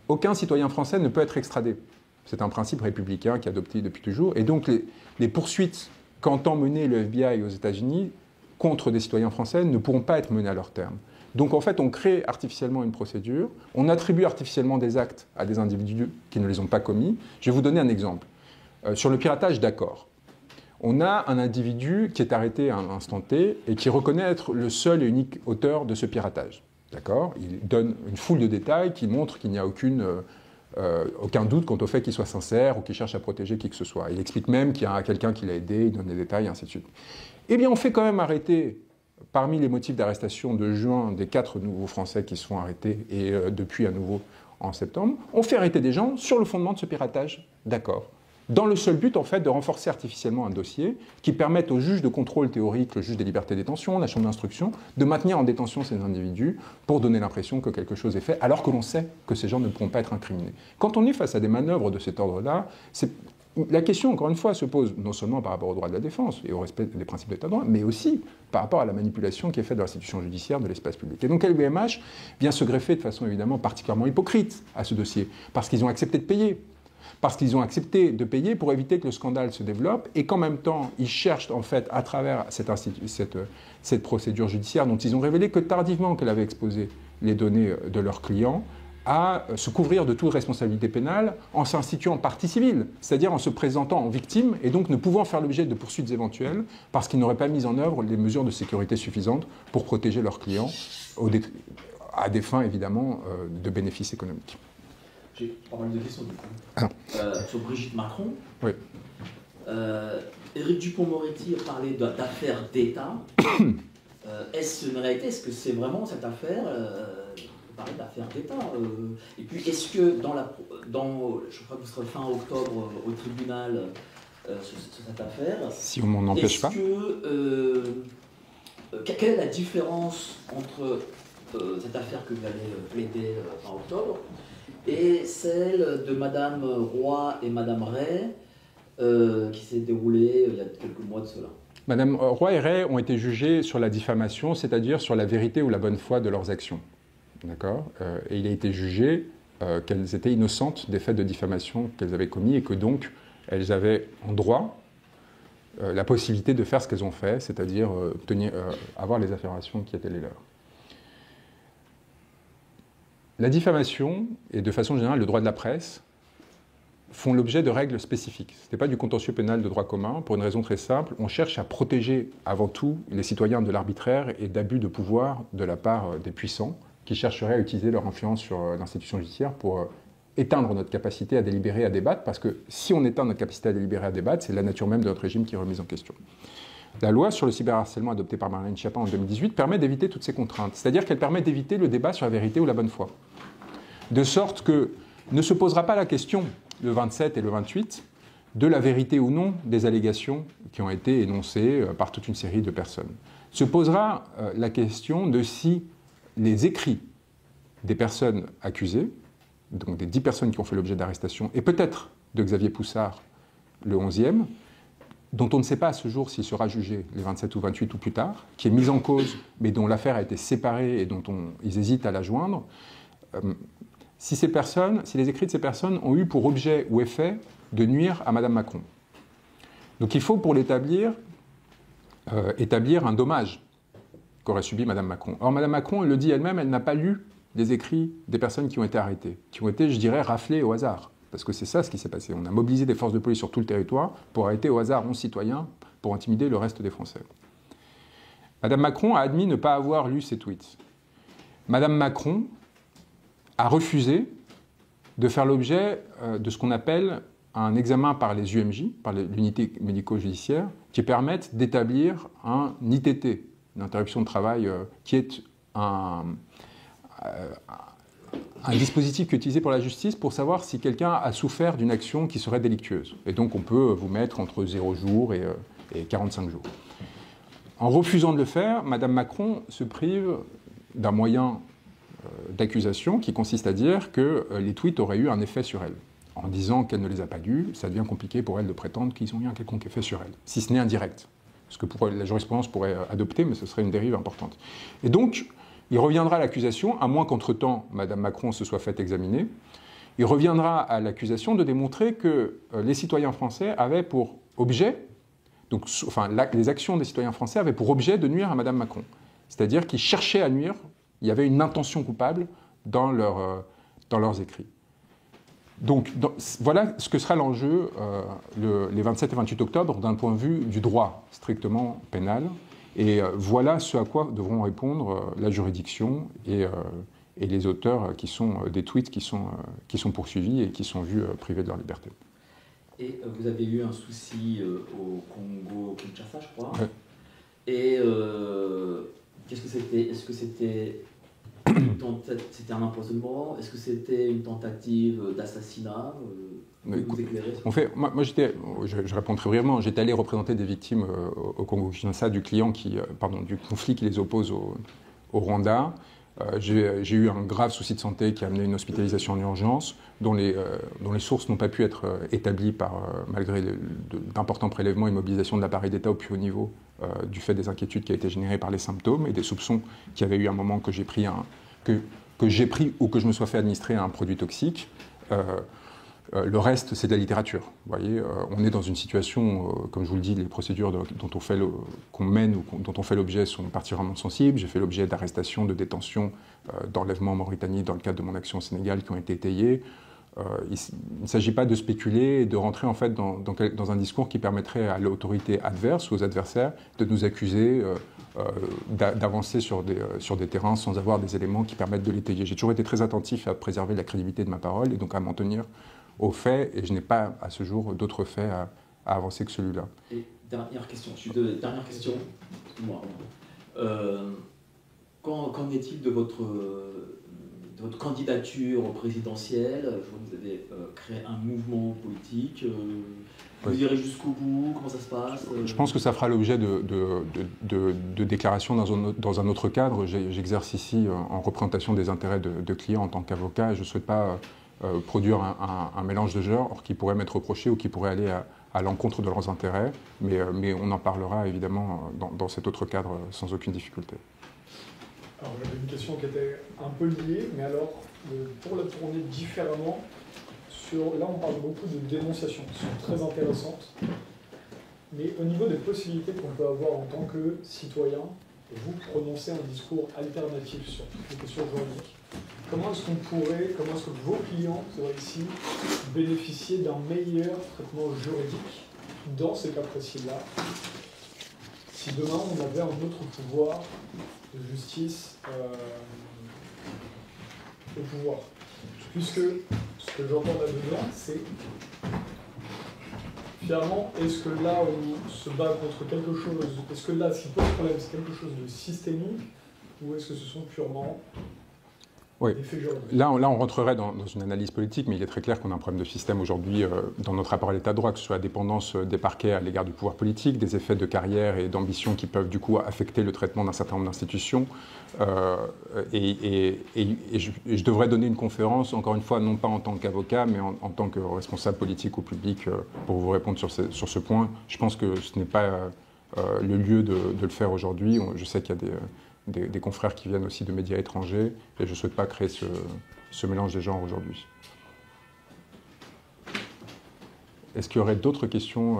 Aucun citoyen français ne peut être extradé. C'est un principe républicain qui est adopté depuis toujours. Et donc les poursuites qu'entend mener le FBI aux États-Unis contre des citoyens français ne pourront pas être menées à leur terme. Donc en fait, on crée artificiellement une procédure, on attribue artificiellement des actes à des individus qui ne les ont pas commis. Je vais vous donner un exemple. Sur le piratage d'accord, on a un individu qui est arrêté à un instant T et qui reconnaît être le seul et unique auteur de ce piratage. D'accord ? Il donne une foule de détails qui montrent qu'il n'y a aucun doute quant au fait qu'il soit sincère ou qu'il cherche à protéger qui que ce soit. Il explique même qu'il y a quelqu'un qui l'a aidé, il donne des détails, et ainsi de suite. Eh bien, on fait quand même arrêter, parmi les motifs d'arrestation de juin, des 4 nouveaux Français qui se font arrêter, et depuis à nouveau en septembre, on fait arrêter des gens sur le fondement de ce piratage d'accord. Dans le seul but, en fait, de renforcer artificiellement un dossier qui permette au juge de contrôle théorique, le juge des libertés de détention, la chambre d'instruction, de maintenir en détention ces individus pour donner l'impression que quelque chose est fait, alors que l'on sait que ces gens ne pourront pas être incriminés. Quand on est face à des manœuvres de cet ordre-là, la question, encore une fois, se pose non seulement par rapport au droit de la défense et au respect des principes de l'État de droit, mais aussi par rapport à la manipulation qui est faite de l'institution judiciaire, de l'espace public. Et donc LVMH vient se greffer de façon évidemment particulièrement hypocrite à ce dossier, parce qu'ils ont accepté de payer. Parce qu'ils ont accepté de payer pour éviter que le scandale se développe et qu'en même temps, ils cherchent en fait, à travers cette procédure judiciaire dont ils ont révélé que tardivement qu'elle avait exposé les données de leurs clients, à se couvrir de toute responsabilité pénale en s'instituant partie civile, c'est-à-dire en se présentant en victime et donc ne pouvant faire l'objet de poursuites éventuelles parce qu'ils n'auraient pas mis en œuvre les mesures de sécurité suffisantes pour protéger leurs clients à des fins évidemment de bénéfices économiques. J'ai pas mal de questions du coup. Ah. Sur Brigitte Macron. Oui. Éric Dupond-Moretti a parlé d'affaires d'État. Est-ce une réalité? Est-ce que c'est vraiment cette affaire parler d'affaires d'État Et puis, est-ce que je crois que vous serez fin octobre au tribunal sur cette affaire. Si on m'en empêche pas. Quelle est la différence entre cette affaire que vous allez plaider fin octobre et celle de Madame Roy et Madame Ray qui s'est déroulée il y a quelques mois de cela? Madame Roy et Ray ont été jugées sur la diffamation, c'est-à-dire sur la vérité ou la bonne foi de leurs actions. D'accord ? Et il a été jugé qu'elles étaient innocentes des faits de diffamation qu'elles avaient commis et que donc elles avaient en droit la possibilité de faire ce qu'elles ont fait, c'est-à-dire avoir les affirmations qui étaient les leurs. La diffamation, et de façon générale le droit de la presse, font l'objet de règles spécifiques. Ce n'est pas du contentieux pénal de droit commun, pour une raison très simple. On cherche à protéger avant tout les citoyens de l'arbitraire et d'abus de pouvoir de la part des puissants qui chercheraient à utiliser leur influence sur l'institution judiciaire pour éteindre notre capacité à délibérer, à débattre, parce que si on éteint notre capacité à délibérer, à débattre, c'est la nature même de notre régime qui est remise en question. La loi sur le cyberharcèlement adoptée par Marlène Schiappa en 2018 permet d'éviter toutes ces contraintes, c'est-à-dire qu'elle permet d'éviter le débat sur la vérité ou la bonne foi. De sorte que ne se posera pas la question, le 27 et le 28, de la vérité ou non des allégations qui ont été énoncées par toute une série de personnes. Se posera la question de si les écrits des personnes accusées, donc des 10 personnes qui ont fait l'objet d'arrestation, et peut-être de Xavier Poussard, le 11e, dont on ne sait pas à ce jour s'il sera jugé les 27 ou 28 ou plus tard, qui est mise en cause, mais dont l'affaire a été séparée et dont ils hésitent à la joindre, si les écrits de ces personnes ont eu pour objet ou effet de nuire à Mme Macron. Donc il faut, pour l'établir, établir un dommage qu'aurait subi Mme Macron. Or, Mme Macron, elle le dit elle-même, elle n'a pas lu les écrits des personnes qui ont été arrêtées, qui ont été, je dirais, raflées au hasard. Parce que c'est ça ce qui s'est passé. On a mobilisé des forces de police sur tout le territoire pour arrêter au hasard 11 citoyens pour intimider le reste des Français. Mme Macron a admis ne pas avoir lu ces tweets. Mme Macron a refusé de faire l'objet de ce qu'on appelle un examen par les UMJ, par l'unité médico-judiciaire, qui permettent d'établir un ITT, une interruption de travail, qui est un dispositif qui est utilisé pour la justice pour savoir si quelqu'un a souffert d'une action qui serait délictueuse. Et donc on peut vous mettre entre 0 jours et 45 jours. En refusant de le faire, Mme Macron se prive d'un moyen d'accusation qui consiste à dire que les tweets auraient eu un effet sur elle. En disant qu'elle ne les a pas lus, ça devient compliqué pour elle de prétendre qu'ils ont eu un quelconque effet sur elle, si ce n'est indirect. Ce que la jurisprudence pourrait adopter, mais ce serait une dérive importante. Et donc, il reviendra à l'accusation, à moins qu'entre-temps, Mme Macron se soit faite examiner, il reviendra à l'accusation de démontrer que les citoyens français avaient pour objet, les actions des citoyens français avaient pour objet de nuire à Mme Macron. C'est-à-dire qu'ils cherchaient à nuire il y avait une intention coupable dans leurs écrits. Donc voilà ce que sera l'enjeu les 27 et 28 octobre d'un point de vue du droit strictement pénal. Et voilà ce à quoi devront répondre la juridiction et les auteurs qui sont des tweets qui sont poursuivis et qui sont vus privés de leur liberté. Et vous avez eu un souci au Congo-Kinshasa, je crois. Ouais. Et qu'est-ce que c'était? Est-ce que c'était un empoisonnement? Est-ce que c'était une tentative d'assassinat? Moi je réponds très brièvement. J'étais allé représenter des victimes au Congo-Kinshasa du conflit qui les oppose au Rwanda. J'ai eu un grave souci de santé qui a amené une hospitalisation en urgence, dont les sources n'ont pas pu être établies malgré d'importants prélèvements et mobilisation de l'appareil d'État au plus haut niveau, du fait des inquiétudes qui a été générées par les symptômes et des soupçons qu'il y avait eu un moment que j'ai pris ou que je me sois fait administrer un produit toxique. Le reste, c'est de la littérature. Vous voyez, on est dans une situation, comme je vous le dis, les procédures qu'on mène ou dont on fait l'objet sont particulièrement sensibles. J'ai fait l'objet d'arrestations, de détentions, d'enlèvements en Mauritanie dans le cadre de mon action au Sénégal qui ont été étayées. Il ne s'agit pas de spéculer et de rentrer en fait dans un discours qui permettrait à l'autorité adverse ou aux adversaires de nous accuser d'avancer sur des terrains sans avoir des éléments qui permettent de l'étayer. J'ai toujours été très attentif à préserver la crédibilité de ma parole et donc à m'en tenir aux faits, et je n'ai pas à ce jour d'autres faits à avancer que celui-là. Et dernière question, qu'en est-il de votre candidature présidentielle? Je vois que vous avez créé un mouvement politique. Vous irez jusqu'au bout? Comment ça se passe? Je pense que ça fera l'objet de déclarations dans un autre cadre. J'exerce ici en représentation des intérêts de clients en tant qu'avocat, et je ne souhaite pas produire un mélange de genres qui pourrait m'être reproché ou qui pourrait aller à l'encontre de leurs intérêts, mais on en parlera évidemment dans cet autre cadre sans aucune difficulté. Alors j'avais une question qui était un peu liée, mais alors pour la tourner différemment, là on parle beaucoup de dénonciations qui sont très intéressantes, mais au niveau des possibilités qu'on peut avoir en tant que citoyen, vous prononcez un discours alternatif sur les questions juridiques. Comment est-ce que vos clients pourraient ici bénéficier d'un meilleur traitement juridique dans ces cas précis-là, si demain on avait un autre pouvoir de justice au pouvoir? Puisque ce que j'entends là-dedans, c'est finalement, est-ce que là on se bat contre quelque chose, est-ce que là ce qui pose problème c'est quelque chose de systémique, ou est-ce que ce sont purement oui. Là, on rentrerait dans une analyse politique, mais il est très clair qu'on a un problème de système aujourd'hui dans notre rapport à l'état de droit, que ce soit la dépendance des parquets à l'égard du pouvoir politique, des effets de carrière et d'ambition qui peuvent du coup affecter le traitement d'un certain nombre d'institutions. Et je devrais donner une conférence, encore une fois, non pas en tant qu'avocat, mais en tant que responsable politique ou public, pour vous répondre sur ce point. Je pense que ce n'est pas le lieu de le faire aujourd'hui. Je sais qu'il y a des confrères qui viennent aussi de médias étrangers, et je ne souhaite pas créer ce mélange des genres aujourd'hui. Est-ce qu'il y aurait d'autres questions?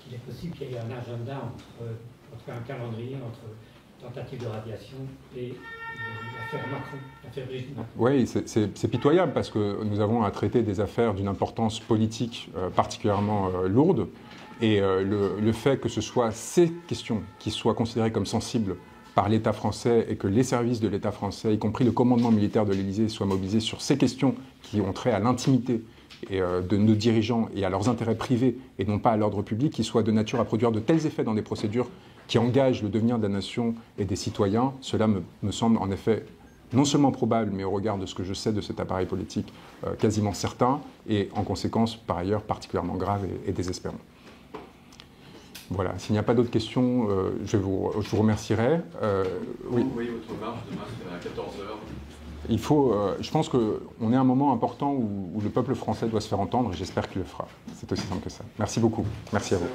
Il est possible qu'il y ait un agenda entre un calendrier entre tentative de radiation et l'affaire Macron, l'affaire Brigitte Macron. Oui, c'est pitoyable parce que nous avons à traiter des affaires d'une importance politique particulièrement lourde. Et le fait que ce soit ces questions qui soient considérées comme sensibles par l'État français et que les services de l'État français, y compris le commandement militaire de l'Élysée, soient mobilisés sur ces questions qui ont trait à l'intimité de nos dirigeants et à leurs intérêts privés et non pas à l'ordre public, qui soient de nature à produire de tels effets dans des procédures qui engagent le devenir de la nation et des citoyens, cela me semble en effet non seulement probable, mais au regard de ce que je sais de cet appareil politique, quasiment certain, et en conséquence, par ailleurs, particulièrement grave et désespérant. Voilà, s'il n'y a pas d'autres questions, je vous remercierai. Oui. Vous voyez votre marche demain à 14h. Je pense qu'on est à un moment important où le peuple français doit se faire entendre, et j'espère qu'il le fera. C'est aussi simple que ça. Merci beaucoup. Merci à vous.